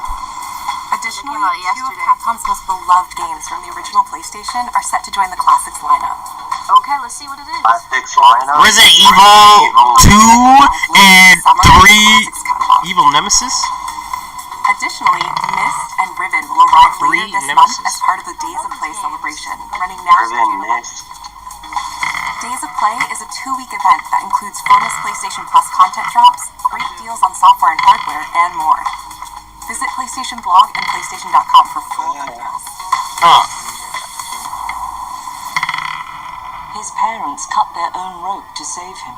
Additionally, came out 2 of yesterday. Capcom's most beloved games from the original PlayStation are set to join the Classics lineup. Okay, let's see what it is. Classics lineup. Resident Evil 2 and 3 Evil Nemesis? Additionally, Myst and Riven will arrive later Three this Nemesis. month as part of the Days of Play celebration, running now. Riven Mist. Days of Play is a 2-week event that includes bonus PlayStation Plus content drops, great deals on software and hardware, and more. Visit PlayStation Blog and PlayStation.com for full details. His parents cut their own rope to save him.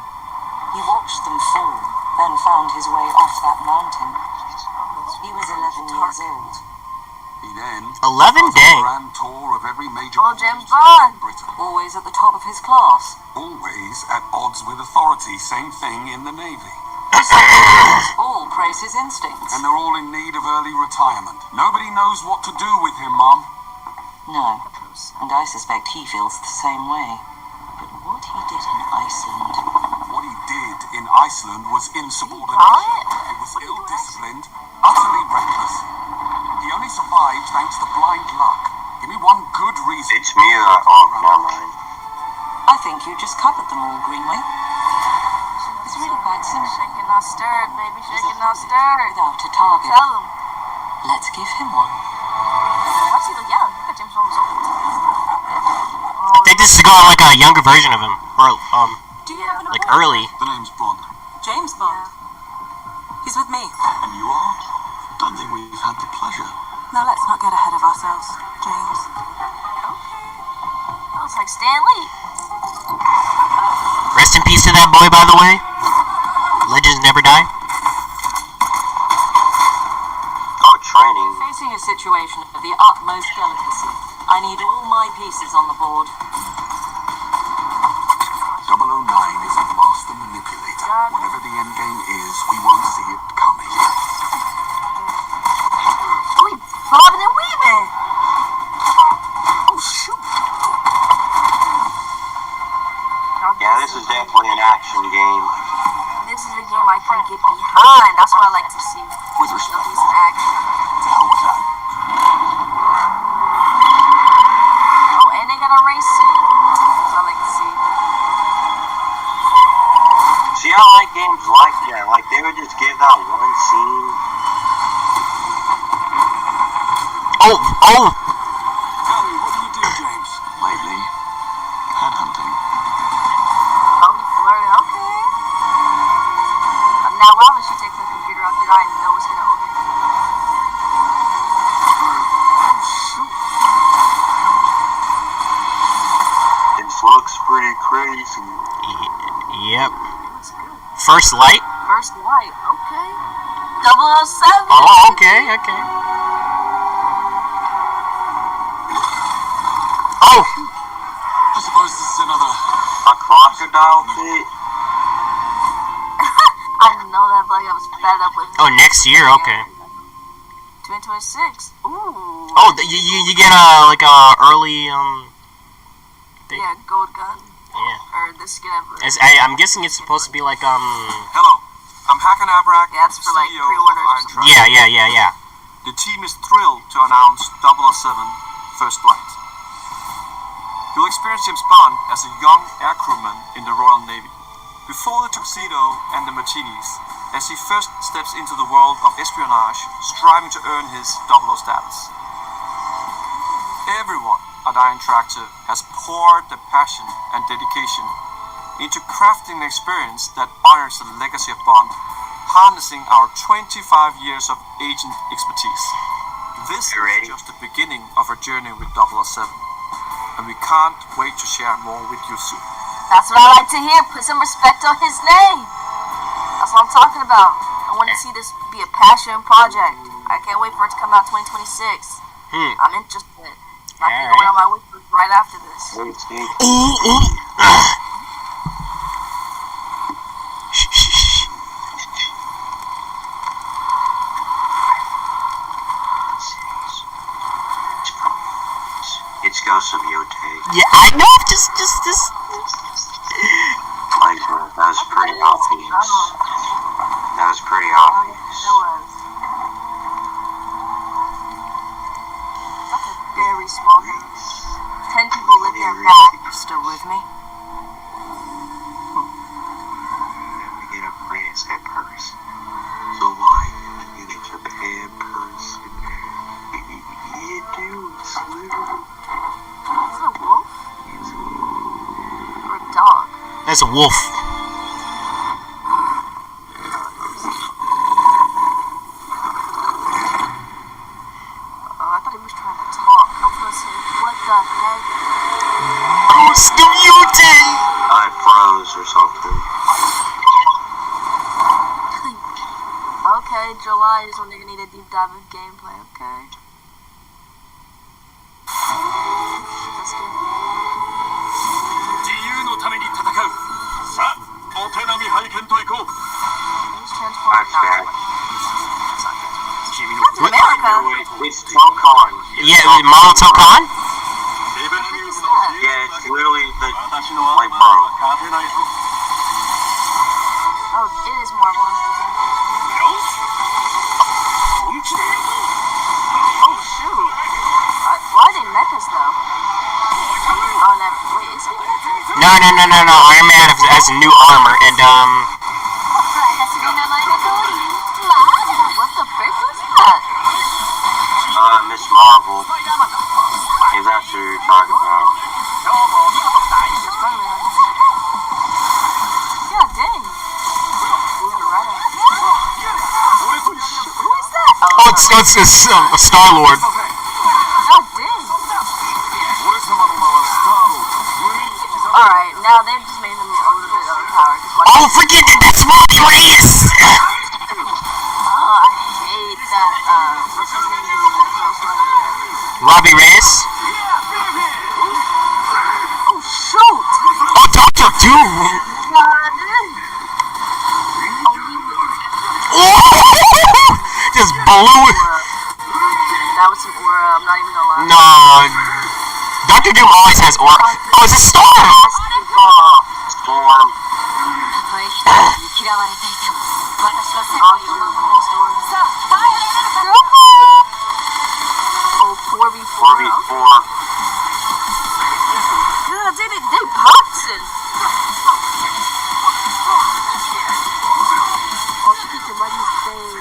He watched them fall, then found his way off that mountain. He was 11 years old. He then 11? Dang. ran tour of every major Oh, college James Bond. in Britain. Always at the top of his class. Always at odds with authority. Same thing in the Navy. All praise his instincts. And they're all in need of early retirement. Nobody knows what to do with him, Mum. No, and I suspect he feels the same way. But what he did in Iceland... What he did in Iceland was insubordination. It was ill-disciplined, utterly reckless. He only survived thanks to blind luck. Give me one good reason. It's me that. Oh, never mind. I think you just covered them all, Greenway. It's really quite simple. Shaking not stirred, baby. Shaking not stirred. Without a target. Tell him. Let's give him one. Why does he look young? Look at James Bond was old. I think this is going like a younger version of him. Or, Do you have an like early. The name's Bond. James Bond. He's with me. And you are? Don't think we've had the pleasure. Now let's not get ahead of ourselves, James. That was like Stan Lee. Rest in peace to that boy, by the way. Legends never die. Oh, training. Facing a situation of the utmost delicacy, I need all my pieces on the board. 009 is a master manipulator. Whatever the end game is, we won't see it coming. We bobbing and weaving. Oh, shoot. Yeah, this is definitely an action game. This is a game I can get behind. That's what I like to see. With respect, These action. to hell with that. Oh, and they got a race scene. That's what I like to see. See, I like games like that. Like, they would just give that one scene. Oh! Tell me, what do you do, James? Lately, headhunting. Oh, he flirted. Okay. Now, why would she take the computer out that I know it's gonna open? This looks pretty crazy. Yep. First Light? First Light. Okay. 007. Oh, okay, okay. Oh! I suppose this is another... A crocodile pit? I know that, but I was fed up with it. Oh, next year, okay. 2026. Ooh. Oh, you get like a early thing. Yeah, gold gun. Yeah. Or the skin of it. I'm guessing it's supposed to be like Hello, I'm Hakan Abrak, Yeah, it's for like CEO of pre-orders or Iron something. Tribe. yeah. The team is thrilled to announce 007 First Flight. You'll experience James Bond as a young air crewman in the Royal Navy. Before the tuxedo and the martinis, as he first steps into the world of espionage, striving to earn his 00 status. Everyone at Iron Tractor has poured their passion and dedication into crafting an experience that honors the legacy of Bond, harnessing our 25 years of agent expertise. This is just the beginning of our journey with 007, and we can't wait to share more with you soon. That's what I like to hear. Put some respect on his name. That's what I'm talking about. I want to see this be a passion project. I can't wait for it to come out 2026. I'm interested. I can go on my wish list right after this. It's Ghost of Yotei. Yeah, I know. Just. Like, that was pretty obvious. That was pretty obvious. That was. That's a wolf. I thought he was trying to talk. I was gonna say, what the heck? Who's the mutant? I froze or something. Okay, July is when you're gonna need a deep dive of gameplay, okay? That's good. 自由のために戦う。さあ、お手並み拝見といこう。 He's transformed. That's bad. That's America. It's Tokon. Yeah, Marvel Tokon? Yeah, it's literally the like bro. Oh, it is Marvel. Oh shoot! Why are they mechas though? Oh, that wait, is he mecha? No. Iron Man has a new armor, and What the frick was that? Miss Marvel. If that's who you're talking about. Yeah, dang. Who is that? oh, it's Star-Lord. God dang. Alright, now they've just made them a little bit overpowered. Oh, forget that! That's Robbie Reyes! Oh, I hate that, what's his name? Robbie Reyes? Oh, shoot! Oh, Doctor Doom! God. Oh, he was... Oh! Just blew it. That was some aura, I'm not even gonna lie. No. Doctor Doom always has aura. Oh, it's a storm! Storm. Oh, 4v4. 4v4. God, they boxing. Oh, she keeps it right in his face.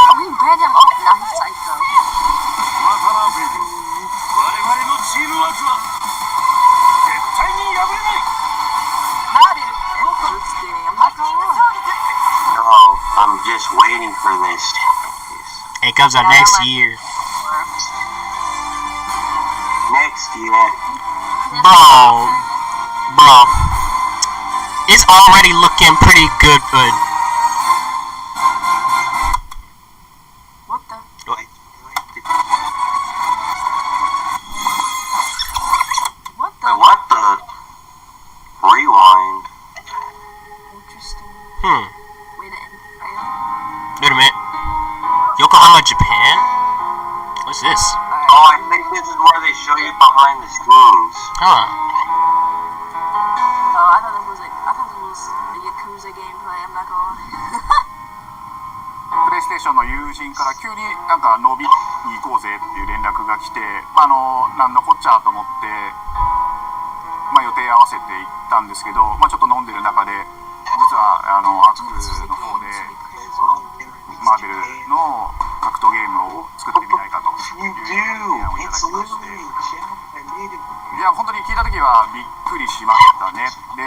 Oh, he ran him off. Now he's psycho. Interesting. I'm not gonna lie. No, I'm just waiting for this. It comes out next year. Next year. Bro. It's already looking pretty good. What the? What the? What the? Rewind. Interesting. Way to end the trail. Wait a minute. Yokohama, Japan? What's this? Oh, I think this is where they show you behind the scenes. Huh. Oh, I thought it was a Yakuza gameplay. I'm not gonna lie. プレイステーションの友人から急になんか飲みに行こうぜっていう連絡が来て、なんのこっちゃと思って、予定合わせて行ったんですけど、ちょっと飲んでる中で実はアクの方でマーベルの格闘ゲームを作ってみないかという提案をいただきまして、いや本当に聞いた時はびっくりしましたね。で、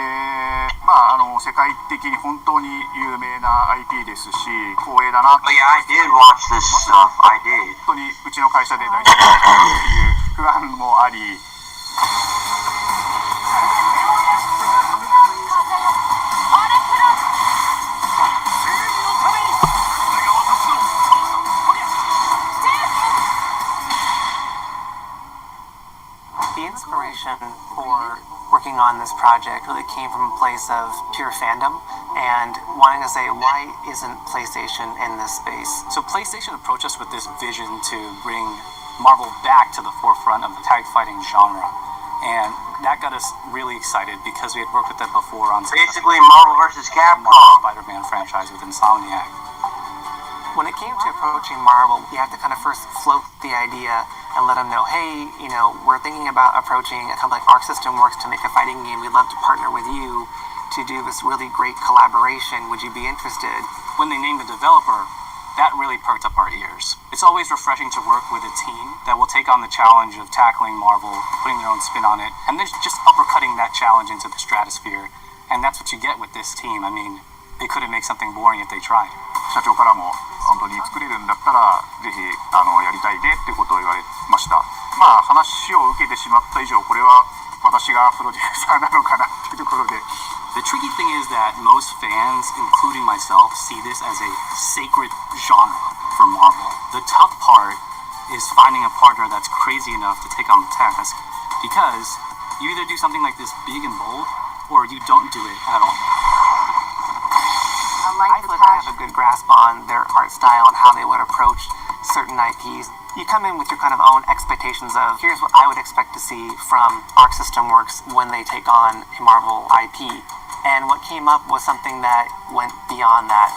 世界的に本当に有名な IP ですし、光栄だなと。Oh yeah, I did watch this stuff. I did. 本当にうちの会社で大丈夫かっていう不安もあり。The inspiration for working on this project really came from a place of pure fandom and wanting to say, why isn't PlayStation in this space? So PlayStation approached us with this vision to bring Marvel back to the forefront of the tag fighting genre. And that got us really excited because we had worked with them before on basically Marvel vs. Capcom, Spider-Man franchise with Insomniac. When it came to approaching Marvel, you have to kind of first float the idea and let them know, hey, we're thinking about approaching a company like Arc System Works to make a fighting game. We'd love to partner with you to do this really great collaboration. Would you be interested? When they named the developer, that really perked up our ears. It's always refreshing to work with a team that will take on the challenge of tackling Marvel, putting their own spin on it, and then just uppercutting that challenge into the stratosphere. And that's what you get with this team. I mean, they couldn't make something boring if they tried. 社長からも本当に作れるんだったらぜひやりたいねっていうことを言われました。まあ話を受けてしまった以上これは私がプロデューサーなのかなっていうところで。The tricky thing is that most fans, including myself, see this as a sacred genre for Marvel. The tough part is finding a partner that's crazy enough to take on the task, because you either do something like this big and bold, or you don't do it at all. I feel like I have a good grasp on their art style and how they would approach certain IPs. You come in with your kind of own expectations of, here's what I would expect to see from Arc System Works when they take on a Marvel IP. And what came up was something that went beyond that.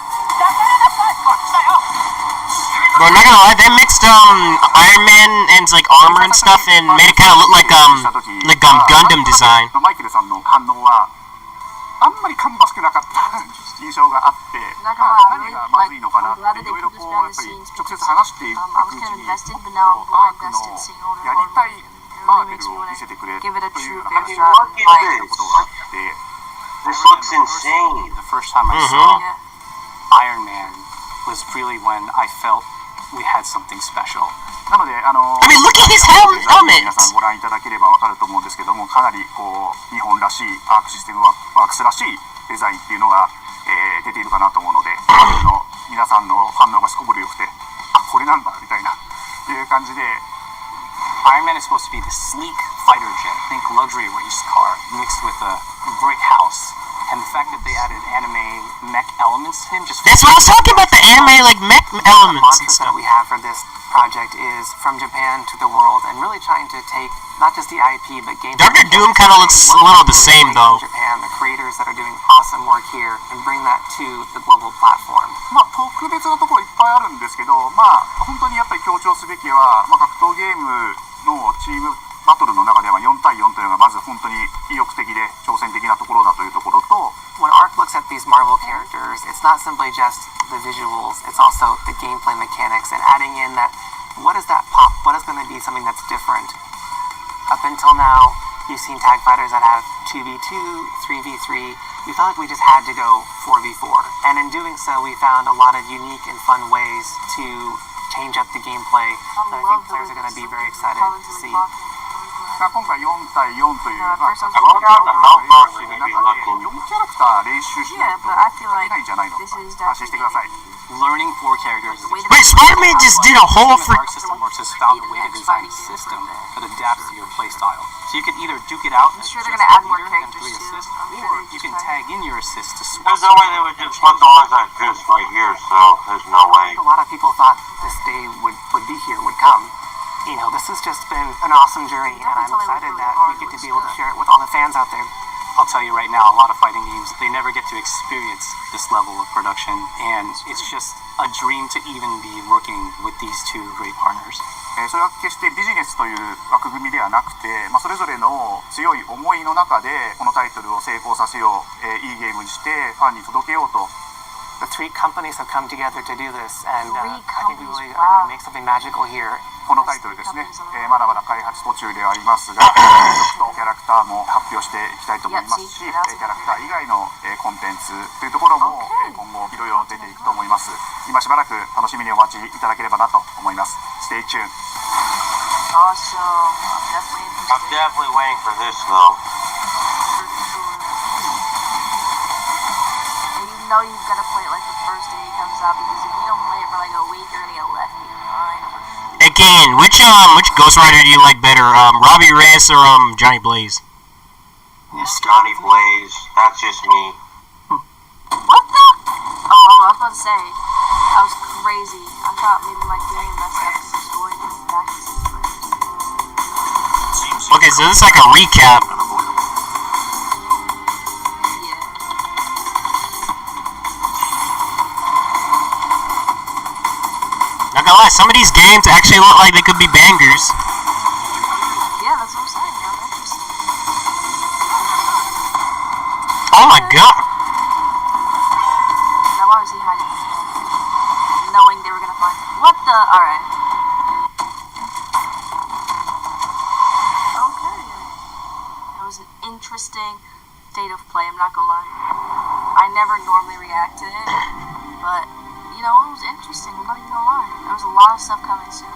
Bro, not gonna lie, they mixed Iron Man and like armor and stuff and made it kind of look like Gundam design. マイケルさんの反応はあんまり芳しくなかった印象があって、何がまずいのかなっていろいろこうやっぱり直接話していくうちにアークのやりたいマーベルを見せてくれという話を聞いたことがあって。This looks insane. The first time I saw Iron Man was really when I felt we had something special. なのでI mean, look at his helmet! 皆さんご覧いただければわかると思うんですけども、かなりこう日本らしいアークシステムワークスらしいデザインっていうのが、出ているかなと思うので、皆さんの反応がすこぶる良くて、あ、これなんだみたいないう感じで。Iron Man is supposed to be the sleek fighter jet, think luxury race car, mixed with a brick house. And the fact that they added anime mech elements to him just... That's what I was talking about, the anime, like, mech elements and stuff. The mantra that we have for this project is from Japan to the world, and really trying to take not just the IP, but gameplay. Doctor Doom kind of looks a little the same, though. Japan, the creators that are doing awesome work here, and bring that to the global platform. まあ特別なところいっぱいあるんですけど、まあ本当にやっぱり強調すべきは、まあ格闘ゲームのチームバトルの中では4対4というのがまず本当に意欲的で挑戦的なところだというところと、 When Arc looks at these Marvel characters, it's not simply just the visuals, it's also the gameplay mechanics and adding in that, what is that pop? What is going to be something that's different? Up until now, you've seen tag fighters that have 2v2, 3v3. We felt like we just had to go 4v4. And in doing so, we found a lot of unique and fun ways to change up the gameplay that I think players are going to be very excited to see. 今回4対4という、まあ、4キャラクター練習しないといけないんじゃないのか、安心してください。Learning 4 characters. Wait, Spider-Man just did a whole Arc System Works has found a way to design a system that adapts to your playstyle. So you can either duke it out as sure they're just gonna add more leader and 3 characters, too. assists, I'm sure or they're you just can trying- tag in your assists to swap. There's no way they would just put the ones like this right here, so there's no way. A lot of people thought this day would be here, would come. You know, this has just been an awesome journey, and I'm excited that we get to be able to share it with all the fans out there. I'll tell you right now, a lot of fighting games, they never get to experience this level of production, and it's just a dream to even be working with these two great partners. それは決してビジネスという枠組みではなくて、まあ、それぞれの強い思いの中でこのタイトルを成功させよう、いいゲームにしてファンに届けようと。The 3 companies have come together to do this, and I think we really are going to make something magical here. このタイトルですね、まだまだ開発途中ではありますが、ちょっとキャラクターも発表していきたいと思いますし、キャラクター以外のコンテンツというところも今後いろいろ出ていくと思います。今しばらく楽しみにお待ちいただければなと思います。Stay tuned. Awesome. I'm definitely waiting for this though. You know you've got to play it like the first day it comes out, because if you don't play it for like a week, you're gonna get left behind. Again, which Ghost Rider do you like better, Robbie Reyes or Johnny Blaze? Johnny Blaze, that's just me. What the? Oh, I was about to say, that was crazy. I thought maybe my theory messed up because the story didn't back. Okay, so this is like a recap. Not gonna lie, some of these games actually look like they could be bangers. Yeah, that's what I'm saying. I'm interested. Oh my god. Now why was he hiding? Knowing they were alright. Okay. It was an interesting state of play, I'm not gonna lie. I never normally react to it, but, you know, it was interesting, I'm not even gonna lie. There was a lot of stuff coming soon.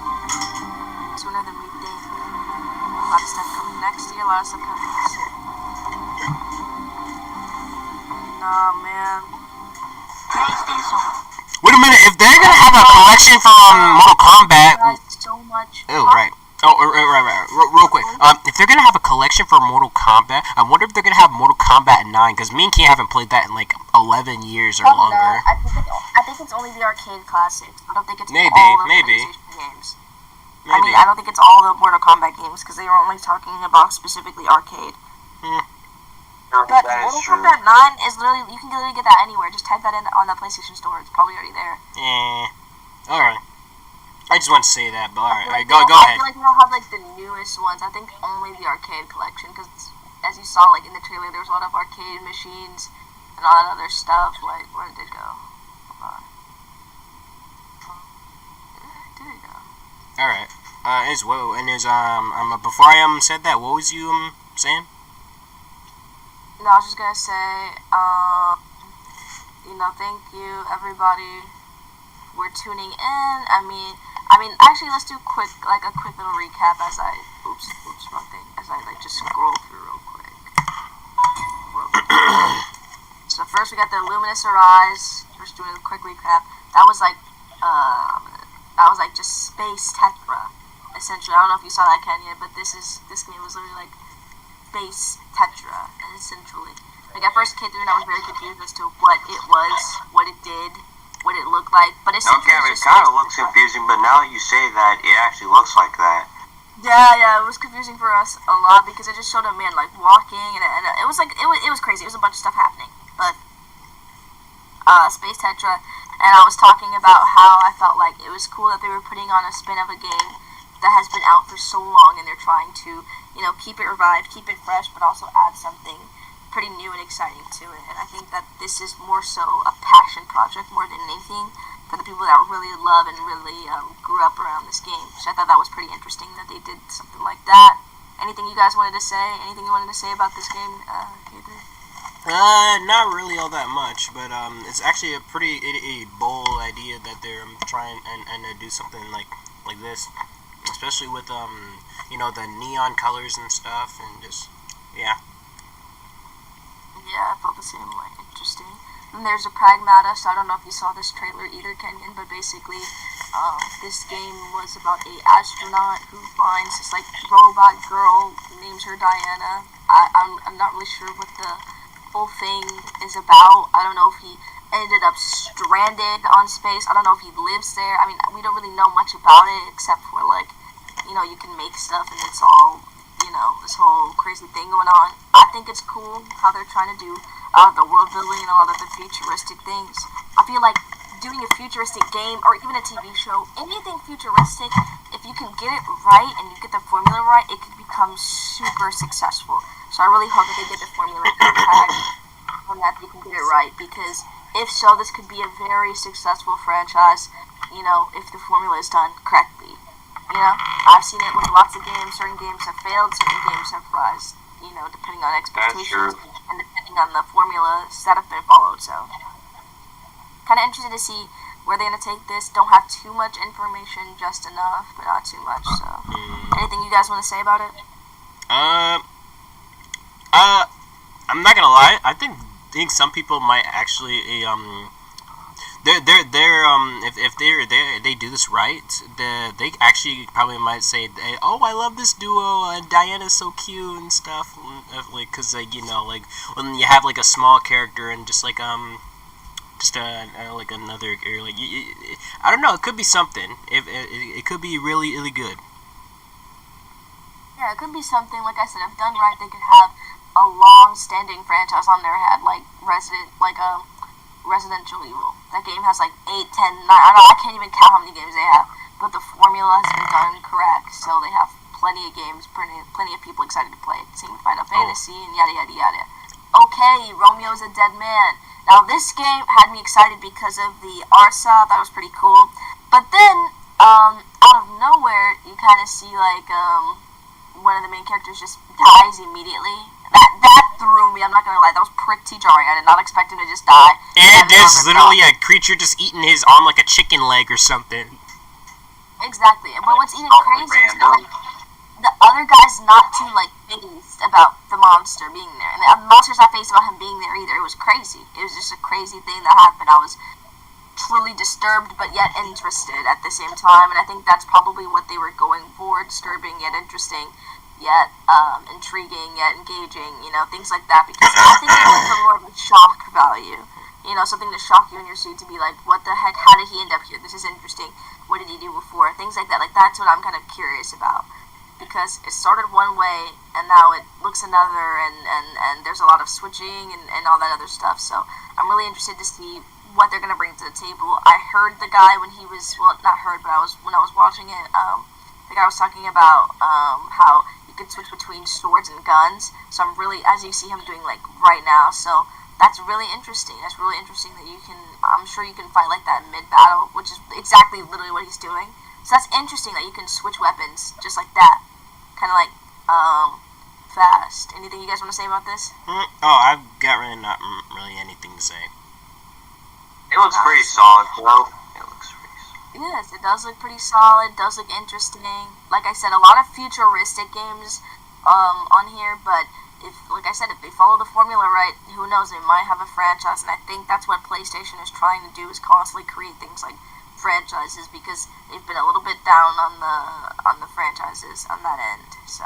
Sooner than we think. A lot of stuff coming next year, a lot of stuff coming next year. Nah, man. Wait a minute, if they're gonna have a collection from Mortal Kombat... So much. Oh, right. Oh, right. Real quick. If they're gonna have a collection for Mortal Kombat, I wonder if they're gonna have Mortal Kombat 9, because me and Key haven't played that in like 11 years or longer. I think it's only the arcade classics. I don't think it's maybe. PlayStation games. Maybe. I mean, I don't think it's all the Mortal Kombat games, because they were only talking about specifically arcade. But Mortal Kombat 9 is literally, you can literally get that anywhere. Just type that in on the PlayStation Store. It's probably already there. Yeah. Alright. I just want to say that, but alright. Like, Go ahead. I feel like we don't have like the newest ones. I think only the arcade collection, because as you saw like in the trailer, there was a lot of arcade machines and all that other stuff. Like, where did it go? Hold on. Where did it go? Alright. Before I said that, what was you saying? No, I was just gonna say, you know, thank you everybody for tuning in. I mean, actually, let's do a quick little recap as I, oops, wrong thing, as I like just scroll through real quick. So first we got the Luminous Arise. Just doing a quick recap. That was like just Space Tetra, essentially. I don't know if you saw that, Kenya, but this game was literally like Space Tetra, essentially. Like at first, K3 and I was very confused as to what it was, what it did, what it looked like. But it's okay, it kind of looks confusing, but now that you say that, it actually looks like that. Yeah, it was confusing for us a lot because it just showed a man like walking, and it was like it was crazy. It was a bunch of stuff happening, but Space Tetra, and I was talking about how I felt like it was cool that they were putting on a spin of a game that has been out for so long, and they're trying to, you know, keep it revived, keep it fresh, but also add something pretty new and exciting to it. And I think that this is more so a passion project more than anything for the people that really love and really grew up around this game. So I thought that was pretty interesting that they did something like that. Anything you guys wanted to say? Anything you wanted to say about this game, K3? Not really all that much, but it's actually a pretty bold idea that they're trying and do something like this. Especially with you know, the neon colors and stuff, and just yeah. Yeah, I felt the same way. Interesting. And there's a Pragmata, so I don't know if you saw this trailer either, Kenyon, but basically, this game was about a astronaut who finds this like robot girl, names her Diana. I'm not really sure what the whole thing is about. I don't know if he ended up stranded on space. I don't know if he lives there. I mean, we don't really know much about it except for like, you know, you can make stuff and it's all, you know, this whole crazy thing going on. I think it's cool how they're trying to do the world building and all that, the futuristic things. I feel like doing a futuristic game or even a TV show, anything futuristic, if you can get it right and you get the formula right, it can become super successful. So I really hope that they get the formula correct and that they can get it right, because if so, this could be a very successful franchise, you know, if the formula is done correctly. You know, I've seen it with lots of games. Certain games have failed, certain games have rised, you know, depending on expectations and depending on the formulas that have been followed. So, kind of interested to see where they're going to take this. Don't have too much information, just enough, but not too much. So, anything you guys want to say about it? I'm not gonna lie. I think some people might actually if they do this right, they actually probably might say, oh, I love this duo, Diana's so cute and stuff, like, cause like, you know, like when you have like a small character and just like like another, or like I don't know, it could be something. It could be really good. Yeah, it could be something. Like I said, if done right, they could have a long-standing franchise on their head, like Residential Evil. That game has like 8, 10, 9, I can't even count how many games they have, but the formula has been done correct, so they have plenty of games, plenty of people excited to play it. Same with Final Fantasy and yada yada yada. Okay, Romeo's a Dead Man. Now this game had me excited because of the art style. That was pretty cool. But then, out of nowhere, you kind of see like one of the main characters just dies immediately. That threw me. I'm not gonna lie, that was pretty jarring. I did not expect him to just die. And there's literally a creature just eating his arm like a chicken leg or something. Exactly. But what's even crazier is that, like, the other guy's not too like phased about the monster being there, and the monster's not phased about him being there either. It was crazy. It was just a crazy thing that happened. I was truly disturbed, but yet interested at the same time, and I think that's probably what they were going for: disturbing yet interesting, yet intriguing, yet engaging. You know, things like that. Because I think it went for more of a shock value. You know, something to shock you in your seat, to be like, what the heck? How did he end up here? This is interesting. What did he do before? Things like that. Like, that's what I'm kind of curious about. Because it started one way, and now it looks another, and there's a lot of switching and all that other stuff. So I'm really interested to see what they're going to bring to the table. I heard the guy when he was, well, not heard, but when I was watching it, the guy was talking about how you could switch between swords and guns. So I'm really, as you see him doing, like, right now. So that's really interesting. That's really interesting that you can, I'm sure you can fight like that mid-battle, which is exactly literally what he's doing. So that's interesting that you can switch weapons just like that. Kind of like, fast. Anything you guys want to say about this? I've got really not really anything to say. It looks pretty solid, bro. It looks pretty solid. Yes, it does look pretty solid, does look interesting. Like I said, a lot of futuristic games on here, but if, like I said, if they follow the formula right, who knows, they might have a franchise, and I think that's what PlayStation is trying to do, is constantly create things like franchises, because they've been a little bit down on the franchises on that end. So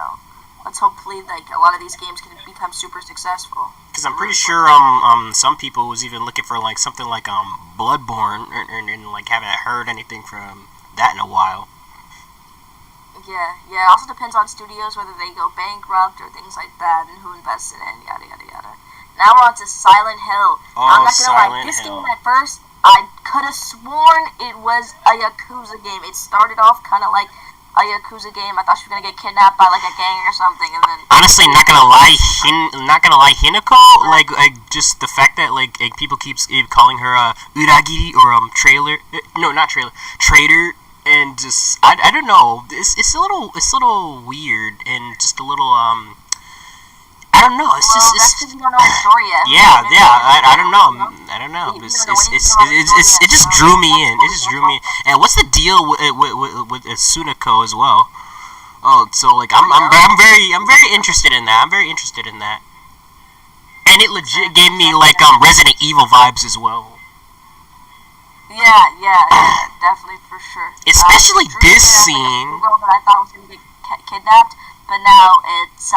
let's hopefully like a lot of these games can become super successful. Because I'm pretty sure some people was even looking for like something like Bloodborne, and like haven't heard anything from that in a while. Yeah. It also depends on studios whether they go bankrupt or things like that, and who invested in, yada yada yada. Now we're on to Silent Hill. I'm not gonna lie, this game at first, I could have sworn it was a Yakuza game. It started off kind of like a Yakuza game. I thought she was gonna get kidnapped by like a gang or something, and then honestly, not gonna lie, Hinako, like just the fact that like people keep calling her Uragiri or trailer, no, not trailer, traitor, and just I don't know, it's a little weird, and just a little I don't know. It's just you don't know the story yet. Yeah. I don't know. It just drew me in. And what's the deal with Sunako as well? Oh, so like I'm very interested in that. And it legit gave me like Resident Evil vibes as well. Yeah, definitely for sure. Especially this scene. Girl that I thought was gonna get kidnapped, but now it's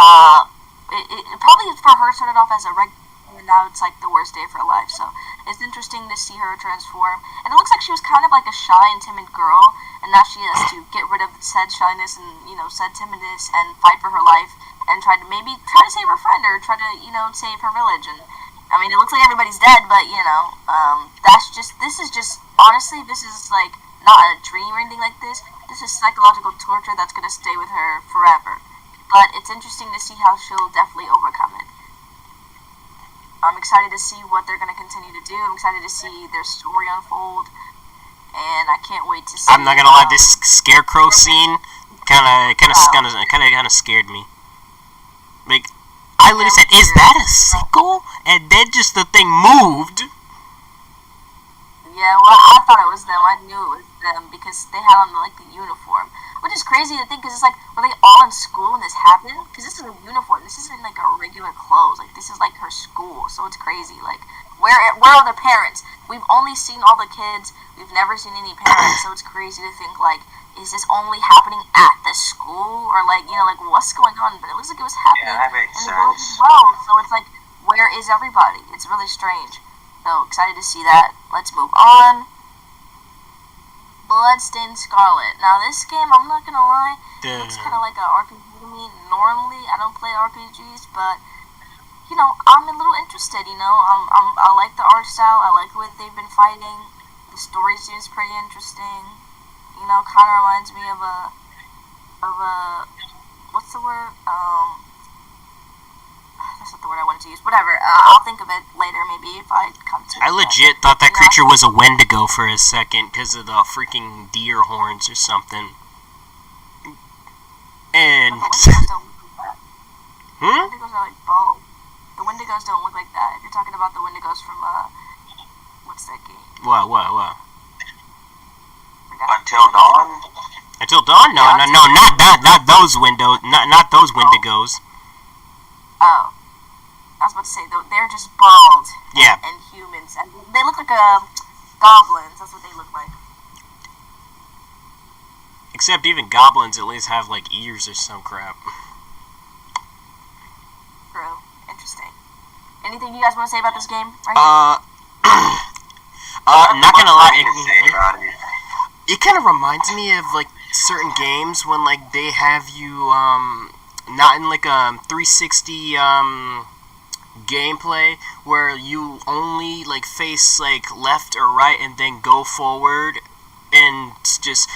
It probably for her started off as a regular, and now it's like the worst day of her life. So it's interesting to see her transform. And it looks like she was kind of like a shy and timid girl, and now she has to get rid of said shyness and said timidness and fight for her life and try to save her friend or try to save her village. And I mean, it looks like everybody's dead, but this is just honestly, this is like not a dream or anything like this. This is psychological torture that's gonna stay with her forever. But it's interesting to see how she'll definitely overcome it. I'm excited to see what they're going to continue to do. I'm excited to see their story unfold. And I can't wait to see... I'm not going to lie, this scarecrow scene kind of scared me. Like, I literally said, is that a sickle? And then just the thing moved. Yeah, well, I thought it was them. I knew it was them because they had on like the uniform. Which is crazy to think, because it's like, were they all in school when this happened? Because this is a uniform. This isn't like a regular clothes. Like, this is like her school. So it's crazy. Like, where are the parents? We've only seen all the kids. We've never seen any parents. So it's crazy to think, like, is this only happening at the school? Or like, like what's going on? But it looks like it was happening. Yeah, that makes sense. Well, so it's like, where is everybody? It's really strange. So excited to see that. Let's move on. Bloodstained Scarlet. Now this game, I'm not gonna lie, it's kind of like an RPG to me. Normally, I don't play RPGs, but I'm a little interested. I like the art style. I like what they've been fighting. The story seems pretty interesting. Kind of reminds me of a what's the word? The that's not the word I wanted to use. Whatever. I'll think of it later, maybe if I come to. I legit thought that creature was a Wendigo for a second because of the freaking deer horns or something. And. The Wendigos are like bald. The Wendigos don't look like that. If you're talking about the Wendigos from what's that game? What? Until Dawn? Until Dawn? No, not those windows. Not those Wendigos. Oh. I was about to say, they're just bald. Yeah. And humans. And they look like goblins. That's what they look like. Except even goblins at least have like ears or some crap. True. Interesting. Anything you guys want to say about this game? Right not gonna lie. It kind of reminds me of like certain games when like they have you not in like a 360 gameplay where you only like face like left or right and then go forward and just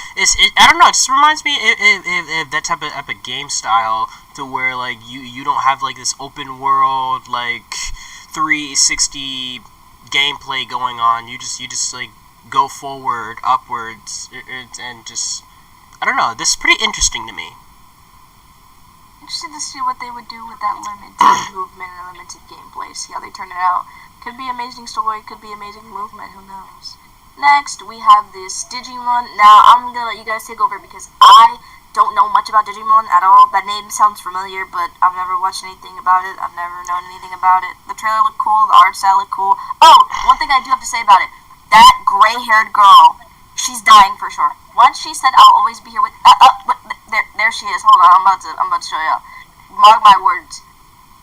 I don't know, it just reminds me of that type of game style to where like you don't have like this open world like 360 gameplay going on. You just like go forward, upwards, and just I don't know. This is pretty interesting to me. Interesting to see what they would do with that limited movement and limited gameplay. See how they turn it out. Could be amazing story. Could be amazing movement. Who knows? Next, we have this Digimon. Now, I'm gonna let you guys take over because I don't know much about Digimon at all. That name sounds familiar, but I've never watched anything about it. I've never known anything about it. The trailer looked cool. The art style looked cool. Oh, one thing I do have to say about it. That gray-haired girl, she's dying for sure. Once she said, "I'll always be here with," there she is. Hold on, I'm about to show you. Mark my words.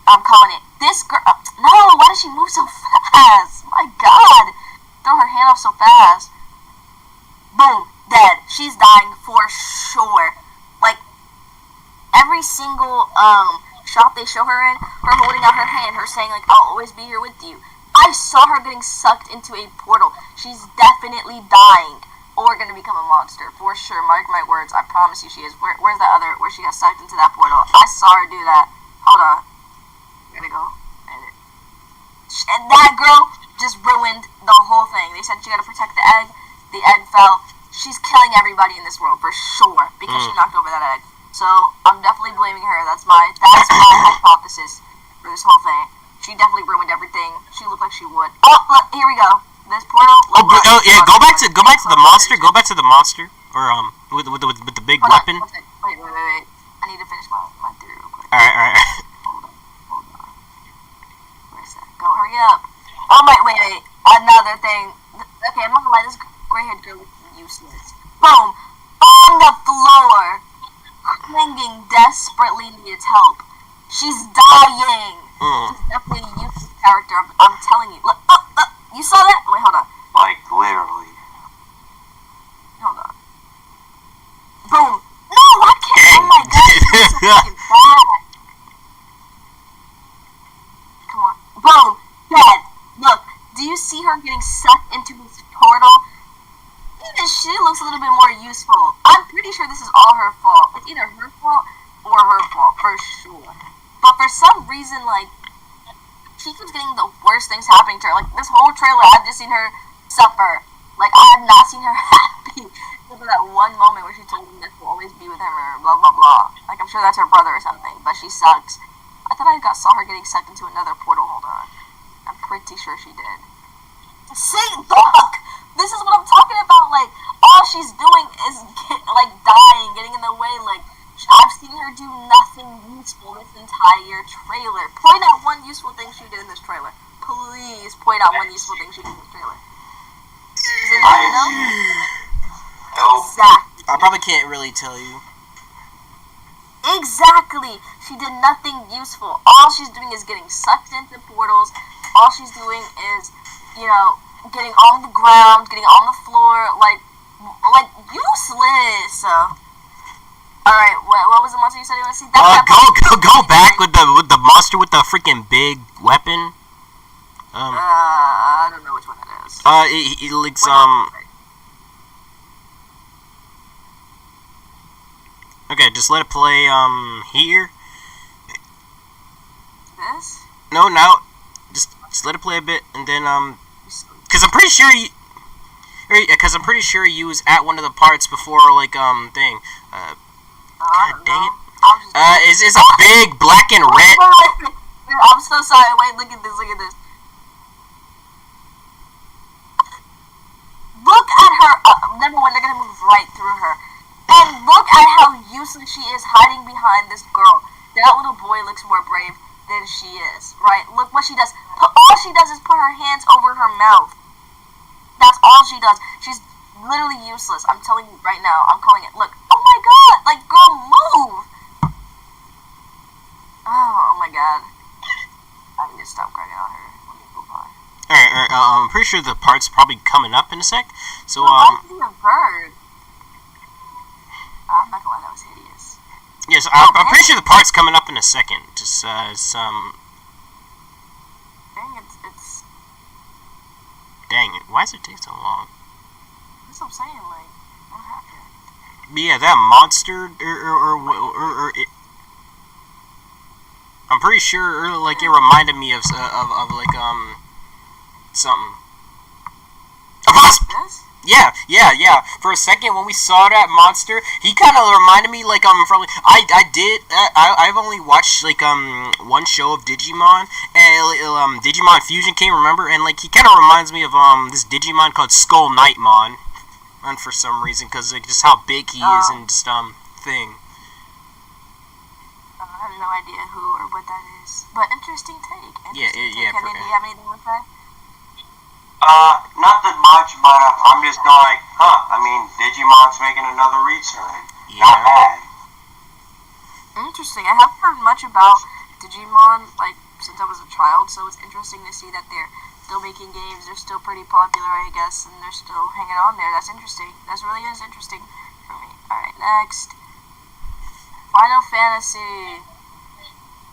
I'm calling it. This girl. No, why does she move so fast? My God, throw her hand off so fast. Boom, dead. She's dying for sure. Like every single shot they show her in, her holding out her hand, her saying like, "I'll always be here with you." I saw her getting sucked into a portal. She's definitely dying or gonna become a monster for sure. Mark my words. I promise you, she is. Where's that other? Where she got sucked into that portal? I saw her do that. Hold on. Gotta go. And that girl just ruined the whole thing. They said she gotta protect the egg. The egg fell. She's killing everybody in this world for sure because she knocked over that egg. So I'm definitely blaming her. That's my hypothesis for this whole thing. She definitely ruined everything. She looked like she would. Oh, look, here we go. This portal. Yeah, go back to the monster. Go back to the monster, or with the big weapon. Wait. I need to finish my theory real quick. All right. Hold on. Where's that? Go, hurry up. Oh my, wait. Another thing. Okay, I'm not gonna lie. This gray-haired girl is useless. Boom, on the floor, clinging desperately needs help. She's dying. She's definitely a useless character. I'm telling you. Look, you saw that? Wait, hold on. Like, literally. Hold on. Boom. No, I can't. Oh my God. This is so fucking bad. Come on. Boom. Dead. Look, do you see her getting sucked into this portal? Even she looks a little bit more useful. I'm pretty sure this is all her fault. It's either her fault or her fault, for sure. But for some reason, like, she keeps getting the worst things happening to her. Like, this whole trailer, I've just seen her suffer. Like, I have not seen her happy. Except for that one moment where she told him that she'll always be with him or blah, blah, blah. Like, I'm sure that's her brother or something. But she sucks. I thought I saw her getting sucked into another portal. Hold on. I'm pretty sure she did. See, look! This is what I'm talking about. Like, all she's doing is, dying, getting in the way. Like, I've seen her do nothing useful this entire trailer. Point out one useful thing she did in this trailer. Please point out one useful thing she did in this trailer. Does anybody know? Exactly. I probably can't really tell you. Exactly. She did nothing useful. All she's doing is getting sucked into portals. All she's doing is, getting on the ground, getting on the floor, like useless. Alright, what was the monster you said you want to see? Go back with the monster with the freaking big weapon. I don't know which one that is. It looks Okay, just let it play here. This? No, now just let it play a bit, and then because I'm pretty sure you was at one of the parts before like thing. God dang it. It's a big black and red. I'm so sorry. Wait, look at this. Look at this. Look at her. Number one, they're gonna move right through her. And look at how useless she is hiding behind this girl. That little boy looks more brave than she is, right? Look what she does. All she does is put her hands over her mouth. That's all she does. She's literally useless. I'm telling you right now. I'm calling it. Look. Oh my god. Like, girl, move. Oh my god. I need to stop crying on her. Let me move on. Alright, I'm pretty sure the part's probably coming up in a sec. So, I see a bird. I'm not gonna lie, that was hideous. Yes, I'm pretty sure the part's coming up in a second. Just, some... Dang, it's... Dang it, why does it take so long? That's what I'm saying, like, what happened? But yeah, that monster, or it... I'm pretty sure, like, it reminded me of like, something. A wasp! Yeah. For a second, when we saw that monster, he kind of reminded me, like, from, I've only watched, like, one show of Digimon, and, Digimon Fusion came, remember? And, like, he kind of reminds me of, this Digimon called Skull Knightmon, and for some reason, because, like, just how big he is and just, thing. I have no idea who or what that is, but interesting take. Yeah. Do you have anything with that? Not that much, but I'm just going like, I mean, Digimon's making another return. Yeah. Not bad. Interesting. I haven't heard much about Digimon, like, since I was a child, so it's interesting to see that they're still making games. They're still pretty popular, I guess, and they're still hanging on there. That's interesting. That really is interesting for me. Alright, next. Final Fantasy.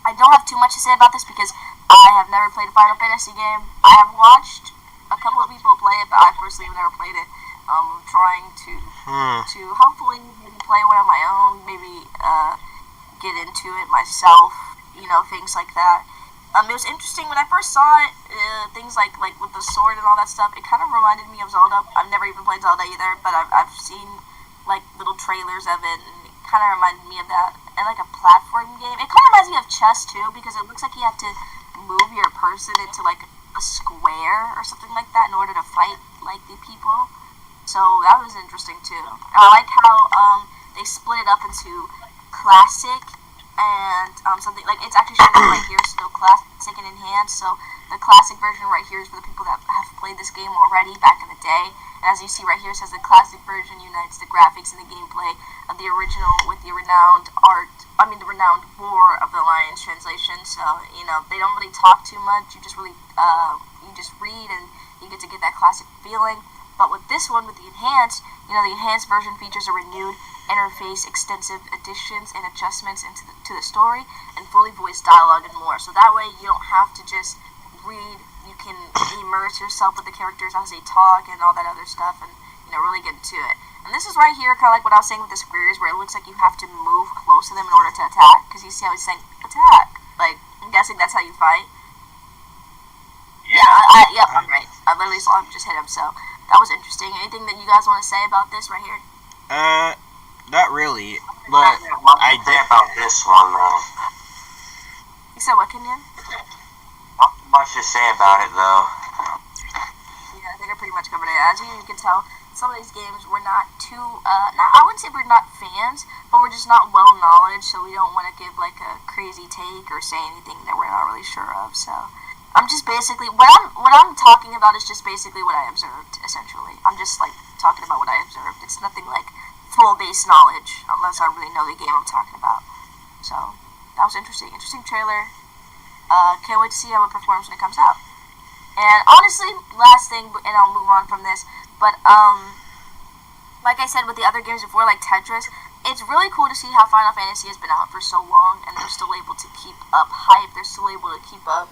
I don't have too much to say about this because I have never played a Final Fantasy game. I have watched a couple of people play it, but I personally have never played it. I'm trying to hopefully maybe play one of my own, maybe get into it myself, things like that. It was interesting when I first saw it, things like with the sword and all that stuff. It kind of reminded me of Zelda. I've never even played Zelda either, but I've seen like little trailers of it, and it kind of reminded me of that. And like a platform game. It kind of reminds me of chess too, because it looks like you have to move your person into like a square or something like that in order to fight like the people. So that was interesting too. I like how they split it up into classic and something like it's actually showing right here, still classic and enhanced. So the classic version right here is for the people that have played this game already back in the day. And as you see right here, it says the classic version unites the graphics and the gameplay of the original with the renowned War of the Lions translation. So, they don't really talk too much. You just really, you just read and you get to get that classic feeling. But with this one, with the enhanced, the enhanced version features a renewed interface, extensive additions and adjustments to the story, and fully voiced dialogue and more. So that way you don't have to just read, you can immerse yourself with the characters as they talk and all that other stuff, and really get into it. And this is right here, kind of like what I was saying with the squares, where it looks like you have to move close to them in order to attack, because you see how he's saying attack. Like, I'm guessing that's how you fight. Yeah, I'm right. I literally saw him just hit him, so that was interesting. Anything that you guys want to say about this right here? Not really, but I did about this one though. You said what, Kenyan? Not much to say about it though. Yeah, I think I pretty much covered it. As you can tell, some of these games we're not too, I wouldn't say we're not fans, but we're just not well knowledge, so we don't want to give like a crazy take or say anything that we're not really sure of. So I'm just basically what I'm talking about is just basically what I observed. Essentially, I'm just like talking about what I observed. It's nothing like full base knowledge unless I really know the game I'm talking about. So that was interesting trailer. Can't wait to see how it performs when it comes out. And honestly, last thing, and I'll move on from this, but like I said with the other games before, like Tetris, it's really cool to see how Final Fantasy has been out for so long, and they're still able to keep up hype. They're still able to keep up,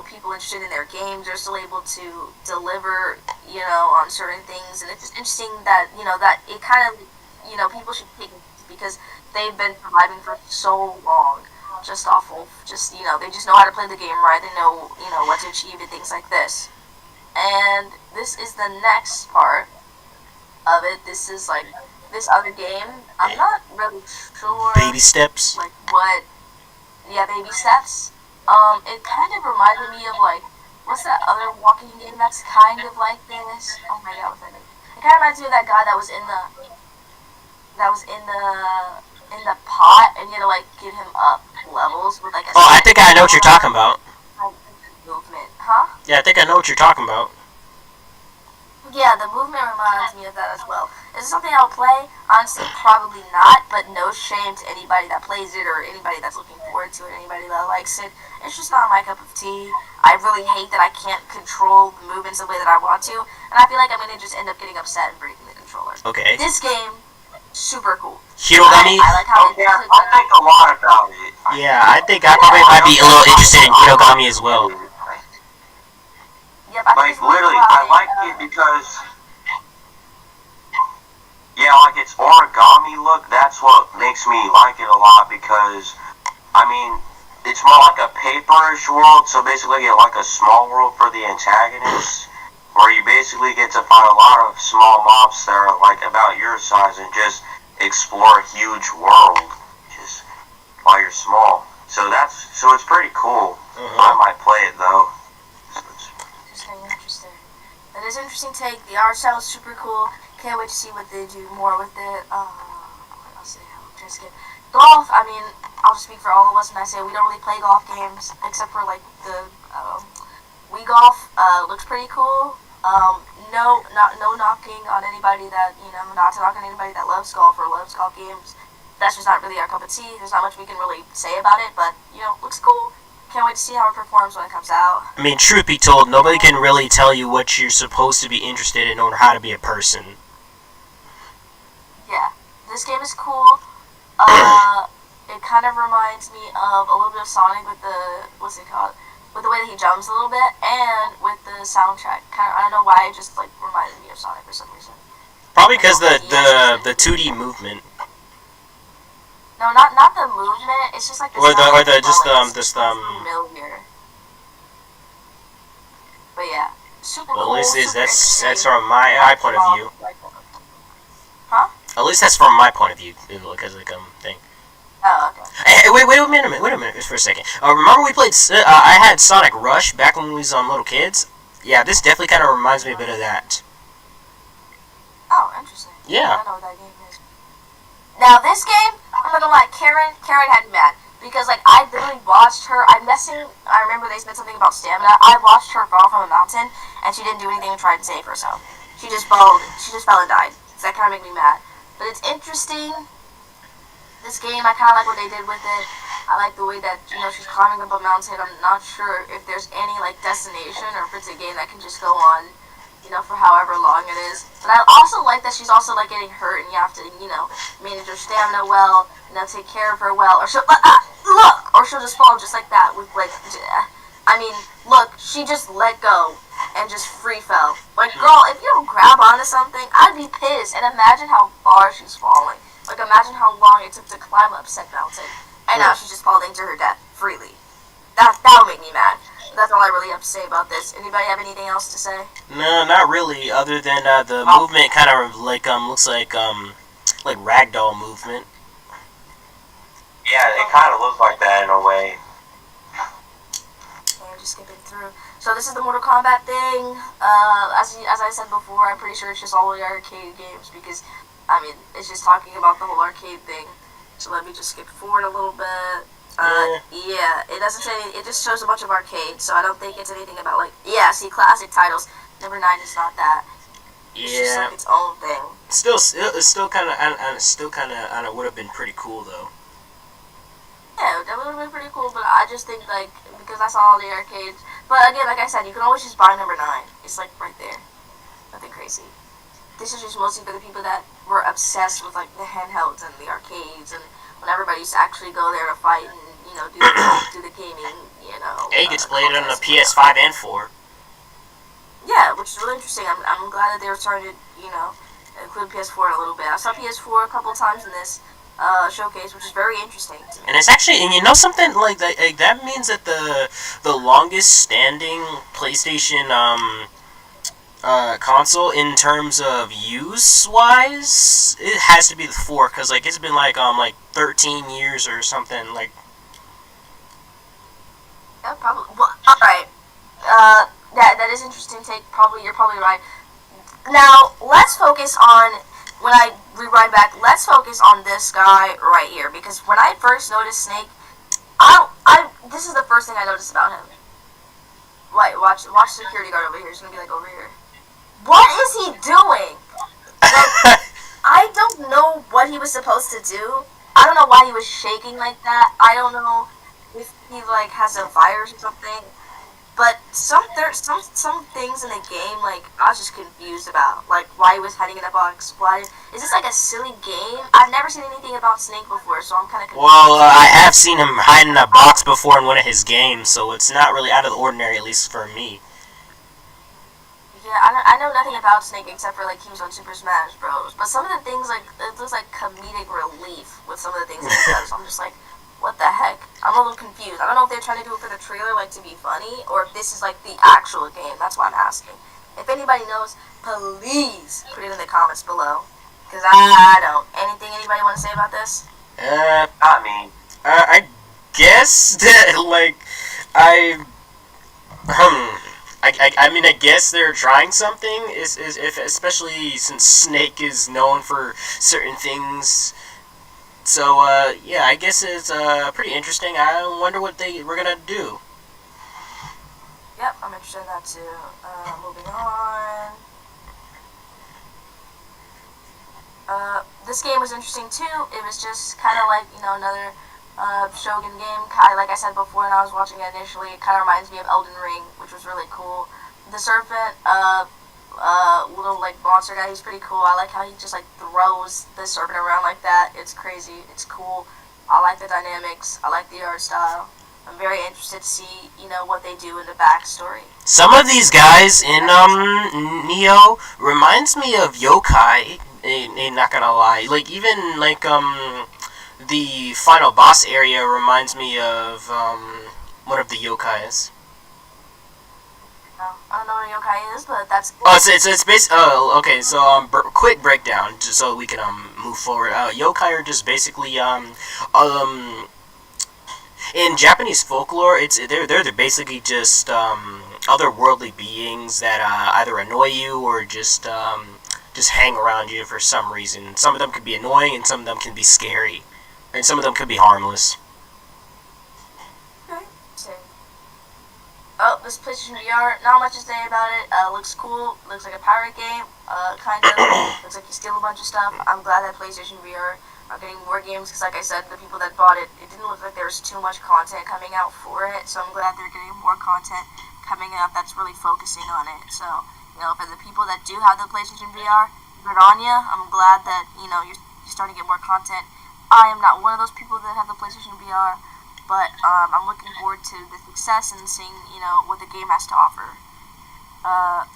people interested in their games. They're still able to deliver, on certain things, and it's just interesting that that it kind of, people should take it because they've been surviving for so long. just awful. Just, they just know how to play the game right. They know, what to achieve and things like this. And this is the next part of it. This is like this other game. I'm not really sure. Baby Steps. Like what? Yeah, Baby Steps. It kind of reminded me of like, what's that other walking game that's kind of like this? Oh my god, what's that name? It kind of reminds me of that guy that was in the pot, and you had to like get him up levels with like a. Oh, I think I know what you're talking about. Movement, huh? Yeah, I think I know what you're talking about. Yeah, the movement reminds me of that as well. Is it something I'll play? Honestly, probably not, but no shame to anybody that plays it or anybody that's looking forward to it, anybody that likes it. It's just not my cup of tea. I really hate that I can't control the movements the way that I want to, and I feel like I'm going to just end up getting upset and breaking the controller. Okay. This game, super cool. Hirogami? I like how Yeah, I think a lot about it. Yeah, I think I probably might be a little interested in Hirogami as well. Yep, Like, literally, I like it because, yeah, like its origami look, that's what makes me like it a lot because, I mean, it's more like a paperish world, so basically you get like a small world for the antagonist, where you basically get to find a lot of small mobs that are like about your size and just explore a huge world, just while you're small. So it's pretty cool. I might play it though. Interesting. That is an interesting take. The art style is super cool. Can't wait to see what they do more with it. What else? Just get golf. I mean, I'll just speak for all of us when I say we don't really play golf games except for like the Wii Golf. Looks pretty cool. No knocking on anybody that not to knock on anybody that loves golf or loves golf games. That's just not really our cup of tea. There's not much we can really say about it, but looks cool. Can't wait to see how it performs when it comes out. I mean, truth be told, nobody can really tell you what you're supposed to be interested in or how to be a person. Yeah, this game is cool. It kind of reminds me of a little bit of Sonic with the, with the way that he jumps a little bit, and with the soundtrack. I don't know why, it just like reminded me of Sonic for some reason. Probably because the 2D movement. No, not the movement. It's just like the familiar. But yeah, super cool. At least that's from my point of view. Huh? At least that's from my point of view, because like thing. Oh, okay. Hey, wait a minute for a second. Remember we played? I had Sonic Rush back when we was little kids. Yeah, this definitely kind of reminds me a bit of that. Oh, interesting. Yeah. I don't know what that game is. Now this game, I'm not gonna lie, Karen had me mad because like I literally watched her. I remember they said something about stamina. I watched her fall from a mountain and she didn't do anything to try and save herself. She just fell and died. So that kind of made me mad. But it's interesting. This game, I kind of like what they did with it. I like the way that she's climbing up a mountain. I'm not sure if there's any like destination or if it's a game that can just go on, for however long it is. But I also like that she's also like getting hurt, and you have to, manage her stamina well, take care of her well, or she'll or she'll just fall just like that with like, I mean, look, she just let go and just free fell. Like, girl, if you don't grab onto something, I'd be pissed. And imagine how far she's falling. Like, imagine how long it took to climb up said mountain, and now she's just falling to her death freely. That would make me mad. That's all I really have to say about this. Anybody have anything else to say? No, not really. Other than the movement, kind of like looks like ragdoll movement. Yeah, it kind of looks like that in a way. And just skipping through. So this is the Mortal Kombat thing. As I said before, I'm pretty sure it's just all the arcade games because, I mean, it's just talking about the whole arcade thing. So let me just skip forward a little bit. Yeah, it doesn't say it just shows a bunch of arcades, so I don't think it's anything about see, classic titles. Number 9 is not that. It's just like its own thing. It's still kind of would have been pretty cool though. Yeah, that would have been pretty cool, but I just think because I saw all the arcades. But again, like I said, you can always just buy number 9. It's like right there. Nothing crazy. This is just mostly for the people that were obsessed with like the handhelds and the arcades, and when everybody used to actually go there to fight and do the gaming, It gets played on the PS5 and 4. Yeah, which is really interesting. I'm glad that they were starting to include PS4 in a little bit. I saw PS4 a couple of times in this, showcase, which is very interesting to me. And it's actually, and you know something, like that means that the longest standing PlayStation console in terms of use wise, it has to be the 4, because like it's been like 13 years or something. Like, yeah, probably. Well, all right. That is interesting take. You're probably right. Now let's focus on, when I rewind back, let's focus on this guy right here, because when I first noticed Snake, this is the first thing I noticed about him. Wait, watch the security guard over here. He's gonna be like over here. What is he doing? Like, I don't know what he was supposed to do. I don't know why he was shaking like that. I don't know if he like has a virus or something. But some things in the game, like, I was just confused about. Like, why he was hiding in a box. Why is this like a silly game? I've never seen anything about Snake before, so I'm kind of confused. well, I have seen him hide in a box before in one of his games, so it's not really out of the ordinary, at least for me. Yeah, I know nothing about Snake except for, like, he was on Super Smash Bros. But some of the things, like, it looks like comedic relief with some of the things that he does. So I'm just like, what the heck? I'm a little confused. I don't know if they're trying to do it for the trailer, like, to be funny, or if this is, like, the actual game. That's why I'm asking. If anybody knows, please put it in the comments below. Because I don't. Anything anybody want to say about this? Not me. I guess that, like, I mean, I guess they're trying something, if especially since Snake is known for certain things. So, yeah, I guess it's pretty interesting. I wonder what they were gonna do. Yep, I'm interested in that too. Moving on. This game was interesting too. It was just kind of like, another Shogun game. Like I said before when I was watching it initially, it kind of reminds me of Elden Ring, which was really cool. The serpent, little like monster guy, he's pretty cool. I like how he just like throws the serpent around like that. It's crazy. It's cool. I like the dynamics. I like the art style. I'm very interested to see, what they do in the backstory. Some of these guys in Neo reminds me of yokai. Not gonna lie. Like, even like the final boss area reminds me of one of the yokais. I don't know what a yokai is, but that's. Oh, it's basically. Oh, okay. So quick breakdown, just so we can move forward. Yokai are just basically in Japanese folklore, they're basically just otherworldly beings that either annoy you or just hang around you for some reason. Some of them can be annoying, and some of them can be scary, and some of them can be harmless. Oh, this PlayStation VR, not much to say about it. Looks cool. Looks like a pirate game. Kind of. Looks like you steal a bunch of stuff. I'm glad that PlayStation VR are getting more games because, like I said, the people that bought it, it didn't look like there was too much content coming out for it. So I'm glad they're getting more content coming out that's really focusing on it. So, for the people that do have the PlayStation VR, good on you. I'm glad that, you're starting to get more content. I am not one of those people that have the PlayStation VR. But I'm looking forward to the success and seeing, what the game has to offer.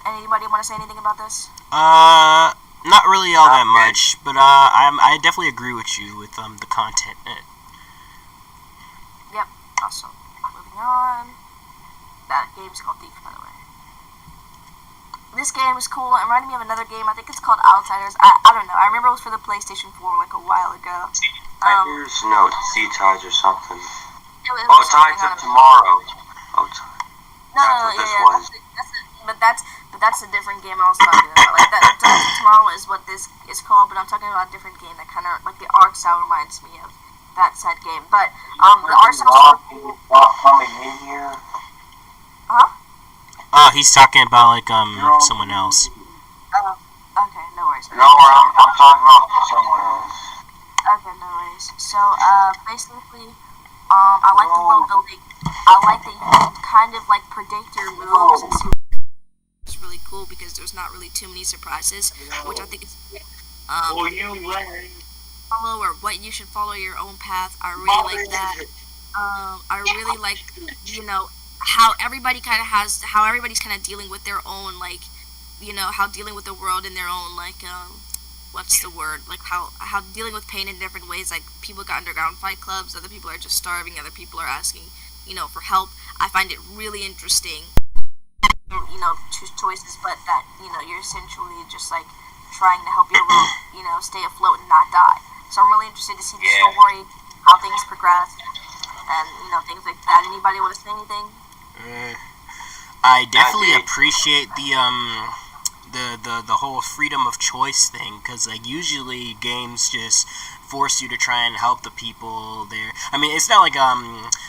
Anybody want to say anything about this? Not really all that much, but I definitely agree with you with the content. Yep. Awesome. Moving on. That game's called Thief, by the way. This game is cool. It reminded me of another game. I think it's called Outsiders. I don't know. I remember it was for the PlayStation 4 like a while ago. Here's no Sea-Tides or something. Tides of Tomorrow. No, but that's a different game I was talking about. Like that, Tides of Tomorrow is what this is called, but I'm talking about a different game that kind of like the art style reminds me of that said game. But the art style. Coming in here. Oh, he's talking about like someone else. Okay, no worries. No, I'm talking about someone else. Okay, no worries. So basically. I like the world building. I like that you can kind of like predict your moves and see. It's really cool because there's not really too many surprises, which I think is follow or what you should follow your own path. I really like that. I really like how everybody's kind of dealing with their own how dealing with the world in their own what's the word, like how dealing with pain in different ways, like people got underground fight clubs, other people are just starving, other people are asking, for help. I find it really interesting, choose choices, but that, you're essentially just like trying to help your world, stay afloat and not die. So I'm really interested to see the story, how things progress, and, things like that. Anybody want to say anything? I definitely appreciate the whole freedom of choice thing, because like usually games just force you to try and help the people there. I mean, it's not like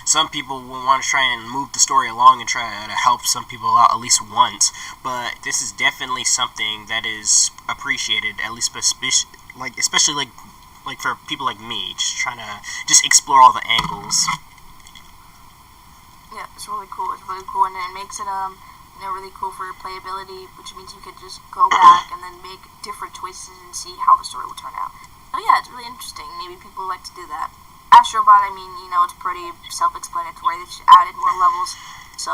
some people will want to try and move the story along and try to help some people out at least once, but this is definitely something that is appreciated, at least especially like for people like me, just trying to just explore all the angles. Yeah, it's really cool. It's really cool, and it makes it really cool for playability, which means you could just go back and then make different choices and see how the story will turn out. So yeah, it's really interesting. Maybe people like to do that. Astrobot, I mean, it's pretty self-explanatory. They just added more levels, so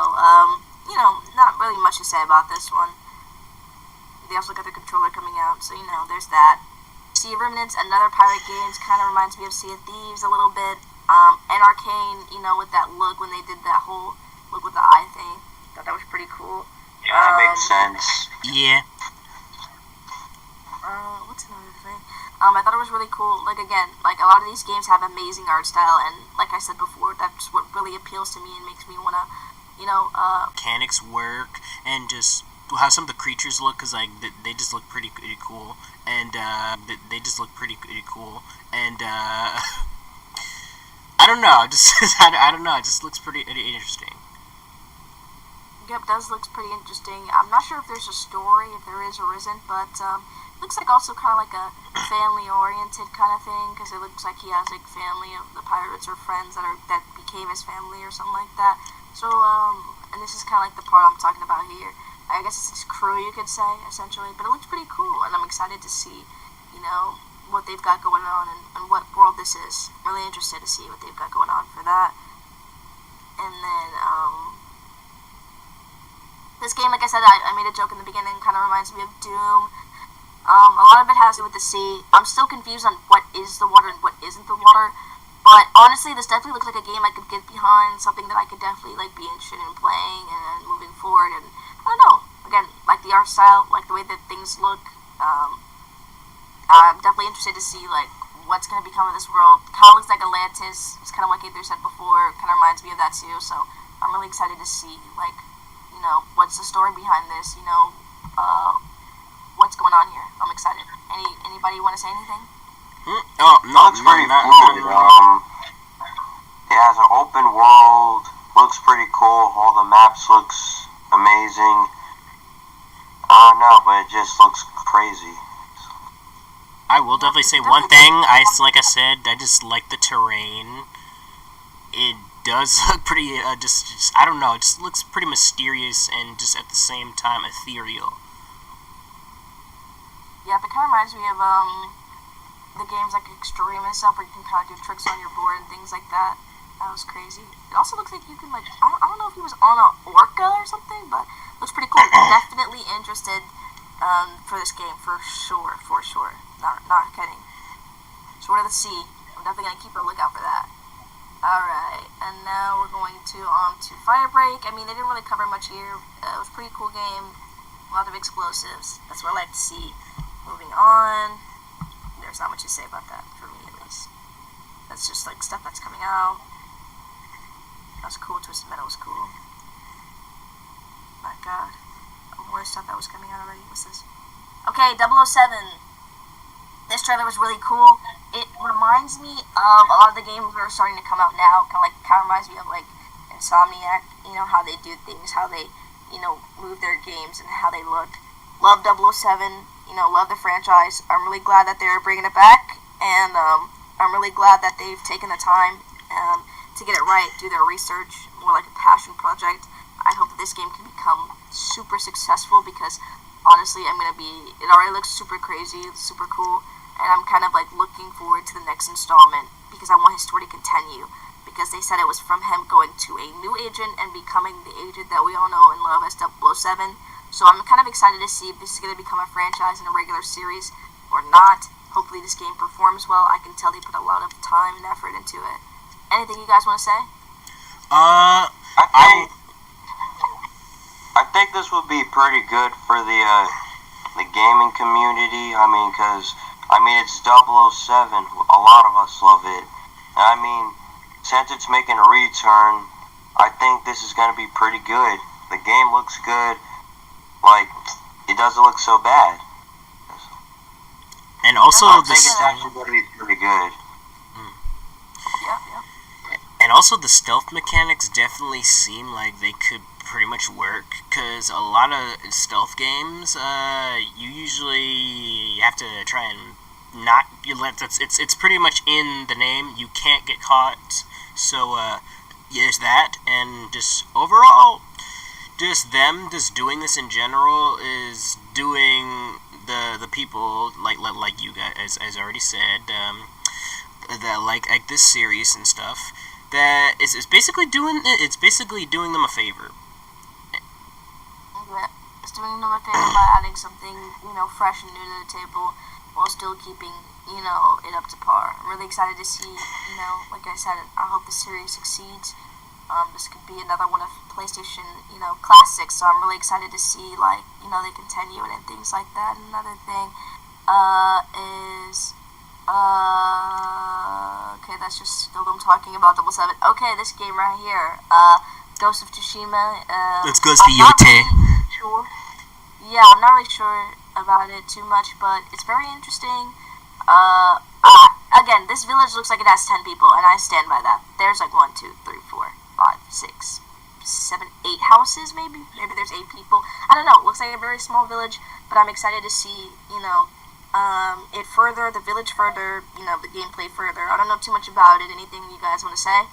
not really much to say about this one. They also got the controller coming out, so there's that. Sea of Remnants, another pirate game, kind of reminds me of Sea of Thieves a little bit. And Arcane, with that look when they did that whole look with the eye thing. Thought that was pretty cool. Yeah, that makes sense. Yeah. What's another thing? I thought it was really cool. Like, again, like a lot of these games have amazing art style, and like I said before, that's what really appeals to me and makes me wanna, mechanics work and just how some of the creatures look, because like they just look pretty cool, and they just look pretty cool, and I don't know, just I don't know, it just looks pretty interesting. Yep, does looks pretty interesting. I'm not sure if there's a story, if there is or isn't, but looks like also kind of like a family-oriented kind of thing, because it looks like he has like family of the pirates or friends that became his family or something like that. So and this is kind of like the part I'm talking about here. I guess it's his crew, you could say, essentially, but it looks pretty cool, and I'm excited to see, what they've got going on and what world this is. I'm really interested to see what they've got going on for that. And then this game, like I said, I made a joke in the beginning, kind of reminds me of Doom. A lot of it has to do with the sea. I'm still confused on what is the water and what isn't the water. But honestly, this definitely looks like a game I could get behind, something that I could definitely be interested in playing and moving forward. And I don't know, again, like the art style, like the way that things look. I'm definitely interested to see what's going to become of this world. Kind of looks like Atlantis. It's kind of like Aether said before. Kind of reminds me of that too. So I'm really excited to see what's the story behind this, what's going on here. I'm excited. Anybody want to say anything? Oh, no, looks pretty cool. Yeah, it's an open world. Looks pretty cool. All the maps looks amazing. I don't know, but it just looks crazy. I will definitely say one thing. Like I said, I just like the terrain. It does look pretty, just I don't know, it just looks pretty mysterious and just at the same time ethereal. Yeah, it kind of reminds me of the games like Extreme and stuff, where you can kind of do tricks on your board and things like that. That was crazy. It also looks like you can I don't know if he was on a orca or something, but it looks pretty cool. Definitely interested for this game, for sure. Not kidding. Sword of the Sea. I'm definitely gonna keep a lookout for that. Alright, and now we're going to Firebreak. I mean, they didn't really cover much here. It was a pretty cool game. A lot of explosives. That's what I like to see. Moving on. There's not much to say about that, for me at least. That's just stuff that's coming out. That was cool. Twisted Metal was cool. My god. More stuff that was coming out already. What's this? Okay, 007. This trailer was really cool. It reminds me of a lot of the games that are starting to come out now. Kind of reminds me of Insomniac. How they do things, how they move their games and how they look. Love 007. Love the franchise. I'm really glad that they're bringing it back, and I'm really glad that they've taken the time to get it right, do their research, more like a passion project. I hope that this game can become super successful, because honestly, it already looks super crazy, super cool. And I'm kind of looking forward to the next installment, because I want his story to continue. Because they said it was from him going to a new agent and becoming the agent that we all know and love as 007. So I'm kind of excited to see if this is going to become a franchise and a regular series. or not. Hopefully this game performs well. I can tell they put a lot of time and effort into it. Anything you guys want to say? I think this would be pretty good for the gaming community. I mean, because it's 007. A lot of us love it. I mean, since it's making a return, I think this is going to be pretty good. The game looks good. Like, it doesn't look so bad. And also, I think it's actually going to be pretty good. Yep. And also, the stealth mechanics definitely seem like they could pretty much work, because a lot of stealth games, you usually have to try and not. It's pretty much in the name. You can't get caught. So there's that, and just overall, just them just doing this in general is doing the people like you guys, as I already said, that like this series and stuff. That it's basically doing them a favor. Yeah, it's doing them a favor by adding something, fresh and new to the table, while still keeping, it up to par. I'm really excited to see, like I said, I hope the series succeeds. This could be another one of PlayStation, classics. So I'm really excited to see, they continue it and things like that. And another thing, is. Okay, that's just still them talking about 007. Okay, this game right here, Ghost of Tsushima. Let's go to Yote. Sure. Yeah, I'm not really sure about it too much, but it's very interesting. Again, this village looks like it has 10 people, and I stand by that. There's like 1, 2, 3, 4, 5, 6, 7, 8 houses, maybe? Maybe there's 8 people. I don't know. It looks like a very small village, but I'm excited to see, it further, the village further, the gameplay further. I don't know too much about it. Anything you guys want to say?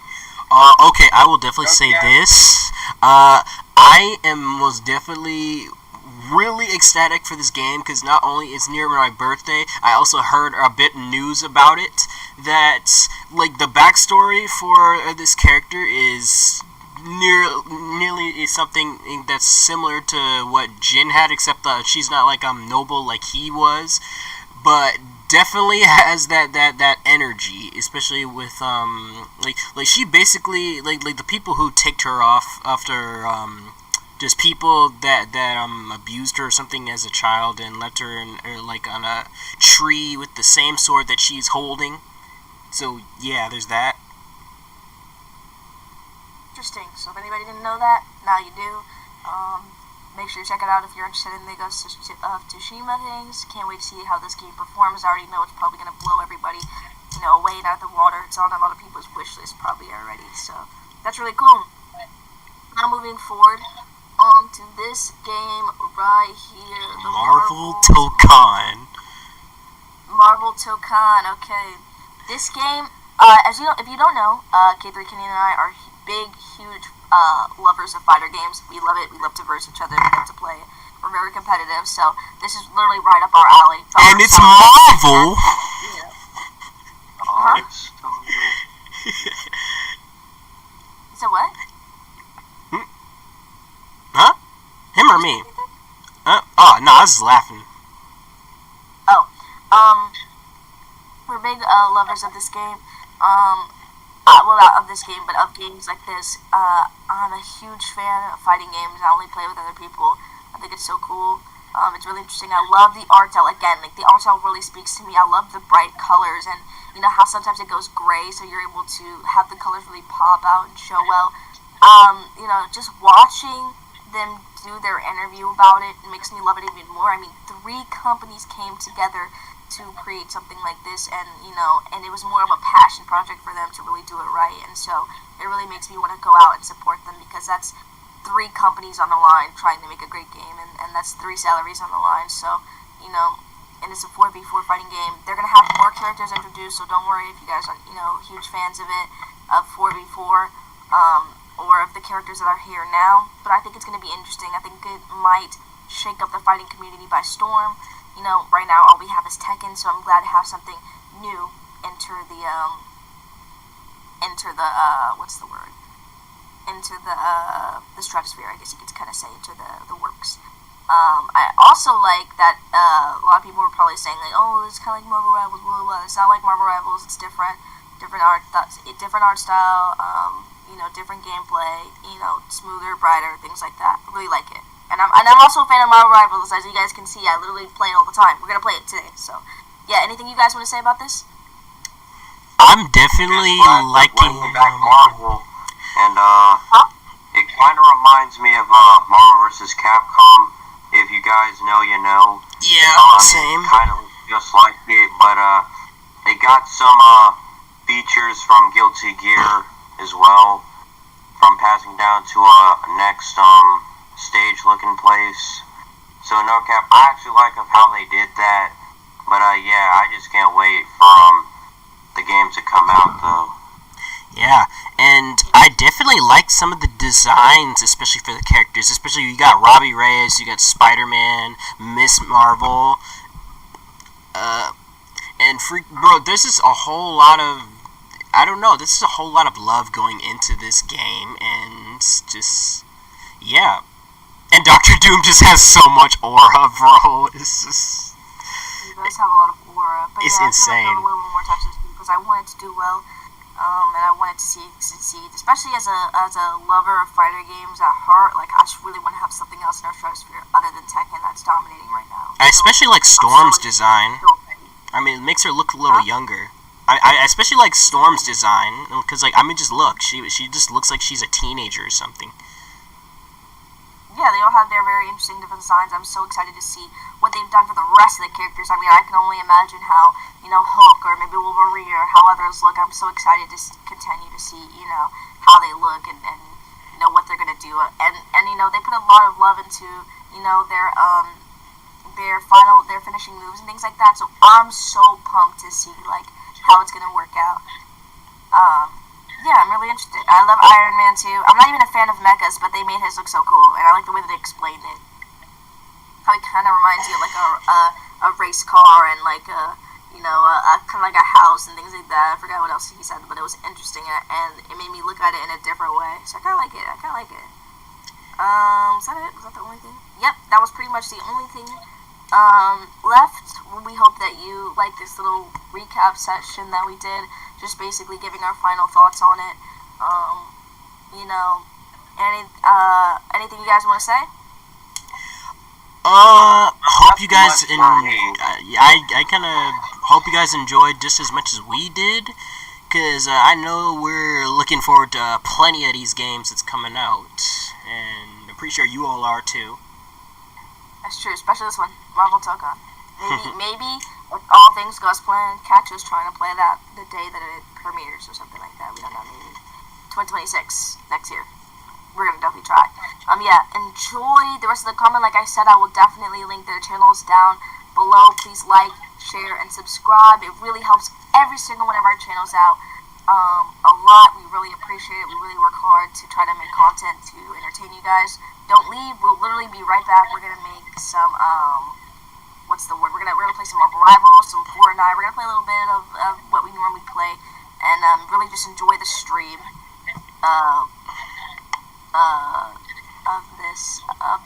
Okay, I will definitely say this. I am most definitely really ecstatic for this game, because not only it's near my birthday, I also heard a bit news about it, that, like, the backstory for this character is nearly is something that's similar to what Jin had, except that she's not like noble like he was, but definitely has that energy, especially with like she basically like the people who ticked her off after just people that abused her or something as a child and left her like on a tree with the same sword that she's holding. So yeah, there's that. Interesting. So if anybody didn't know that, now you do. Make sure you check it out if you're interested in the Ghost of Tsushima things. Can't wait to see how this game performs. I already know it's probably going to blow everybody, away and out of the water. It's on a lot of people's wish list probably already. So that's really cool. Now moving forward to this game right here. The Marvel Dokkan. Marvel Dokkan. Okay. This game, if you don't know, K3 Kenny and I are big, huge lovers of fighter games. We love it. We love to verse each other. We love to play it. We're very competitive, so this is literally right up our alley. And it's Marvel! Yeah. Huh? So what? Huh? Him or me? Oh, no, I was just laughing. Oh. We're big lovers of this game. Well, not of this game, but of games like this. I'm a huge fan of fighting games. I only play with other people. I think it's so cool. It's really interesting. I love the art style. Again, like, the art style really speaks to me. I love the bright colors, and how sometimes it goes gray, so you're able to have the colors really pop out and show well. Just watching them do their interview about it makes me love it even more. I mean, 3 companies came together to create something like this, and it was more of a passion project for them to really do it right, and so it really makes me want to go out and support them, because that's 3 companies on the line trying to make a great game, and that's 3 salaries on the line. So and it's a 4v4 fighting game. They're gonna have more characters introduced, so don't worry if you guys are huge fans of it, of 4v4, or of the characters that are here now. But I think it's gonna be interesting. I think it might shake up the fighting community by storm. Right now all we have is Tekken, so I'm glad to have something new enter the what's the word? Into the stratosphere, I guess you could kind of say, into the works. I also like that a lot of people were probably saying like, oh, it's kind of like Marvel Rivals, blah, blah, blah. It's not like Marvel Rivals. It's different different art style. Different gameplay. Smoother, brighter, things like that. I really like it. And I'm also a fan of Marvel Rivals, as you guys can see. I literally play it all the time. We're gonna play it today. So, yeah. Anything you guys want to say about this? I'm definitely liking back Marvel, and it kind of reminds me of Marvel vs. Capcom. If you guys know, you know. Yeah, same. Kind of just like it, but it got some features from Guilty Gear as well, from passing down to a next stage-looking place. So no cap, I actually like of how they did that, but yeah, I just can't wait for the game to come out though. Yeah, and I definitely like some of the designs, especially for the characters. Especially you got Robbie Reyes, you got Spider-Man, Miss Marvel, and bro. This is a whole lot of, I don't know. This is a whole lot of love going into this game, and just yeah. And Doctor Doom just has so much aura, bro. It's just. He does have a lot of aura, but it's yeah, insane. I feel like I a little more touches because I wanted to do well. And I wanted to see it succeed, especially as a lover of fighter games at heart. Like, I just really want to have something else in our stratosphere other than Tekken that's dominating right now. I especially like Storm's design. I mean, it makes her look a little younger. I especially like Storm's design because, like, I mean, just look, she just looks like she's a teenager or something. Yeah, they all have their very interesting different designs. I'm so excited to see what they've done for the rest of the characters. I mean, I can only imagine how, Hulk or maybe Wolverine or how others look. I'm so excited to continue to see, how they look and what they're going to do. And they put a lot of love into, their finishing moves and things like that. So I'm so pumped to see, like, how it's going to work out. Yeah, I'm really interested. I love Iron Man too. I'm not even a fan of mechas, but they made his look so cool, and I like the way that they explained it. How it kind of reminds you of like a race car and like a kind of like a house and things like that. I forgot what else he said, but it was interesting and it made me look at it in a different way. So I kind of like it. Was that it? Was that the only thing? Yep, that was pretty much the only thing left. We hope that you like this little recap session that we did, just basically giving our final thoughts on it. Anything you guys want to say? Hope you guys I kind of hope you guys enjoyed just as much as we did, because I know we're looking forward to plenty of these games that's coming out, and I'm pretty sure you all are too. That's true, especially this one, Marvel Dokkan. Maybe if all things go as planned, catch us trying to play that the day that it premieres or something like that. We don't know, maybe 2026 next year. We're gonna definitely try. Yeah, enjoy the rest of the comment. Like I said, I will definitely link their channels down below. Please like, share, and subscribe. It really helps every single one of our channels out a lot. We really appreciate it. We really work hard to try to make content to entertain you guys. Don't leave. We'll literally be right back. We're gonna make some what's the word? We're gonna play some Marvel Rivals, some Fortnite. We're gonna play a little bit of what we normally play, and really just enjoy the stream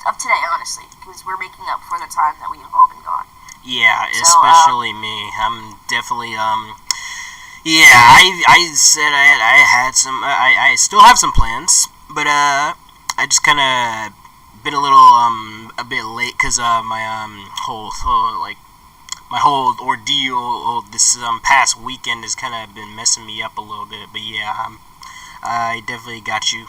of today, honestly, because we're making up for the time that we have all been gone. Yeah, especially me. I'm definitely yeah. I said I had some. I still have some plans, but I just kind of been a little a bit late because my whole ordeal this past weekend has kind of been messing me up a little bit. But yeah, I definitely got you.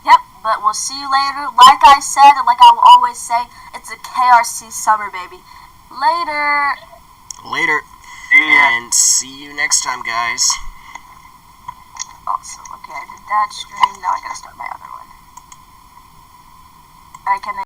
Yep, but we'll see you later. Like I said, and like I will always say, it's a KRC summer, baby. Later. And see you next time, guys. Awesome. Okay, I did that stream. Now I gotta start my other one. I can.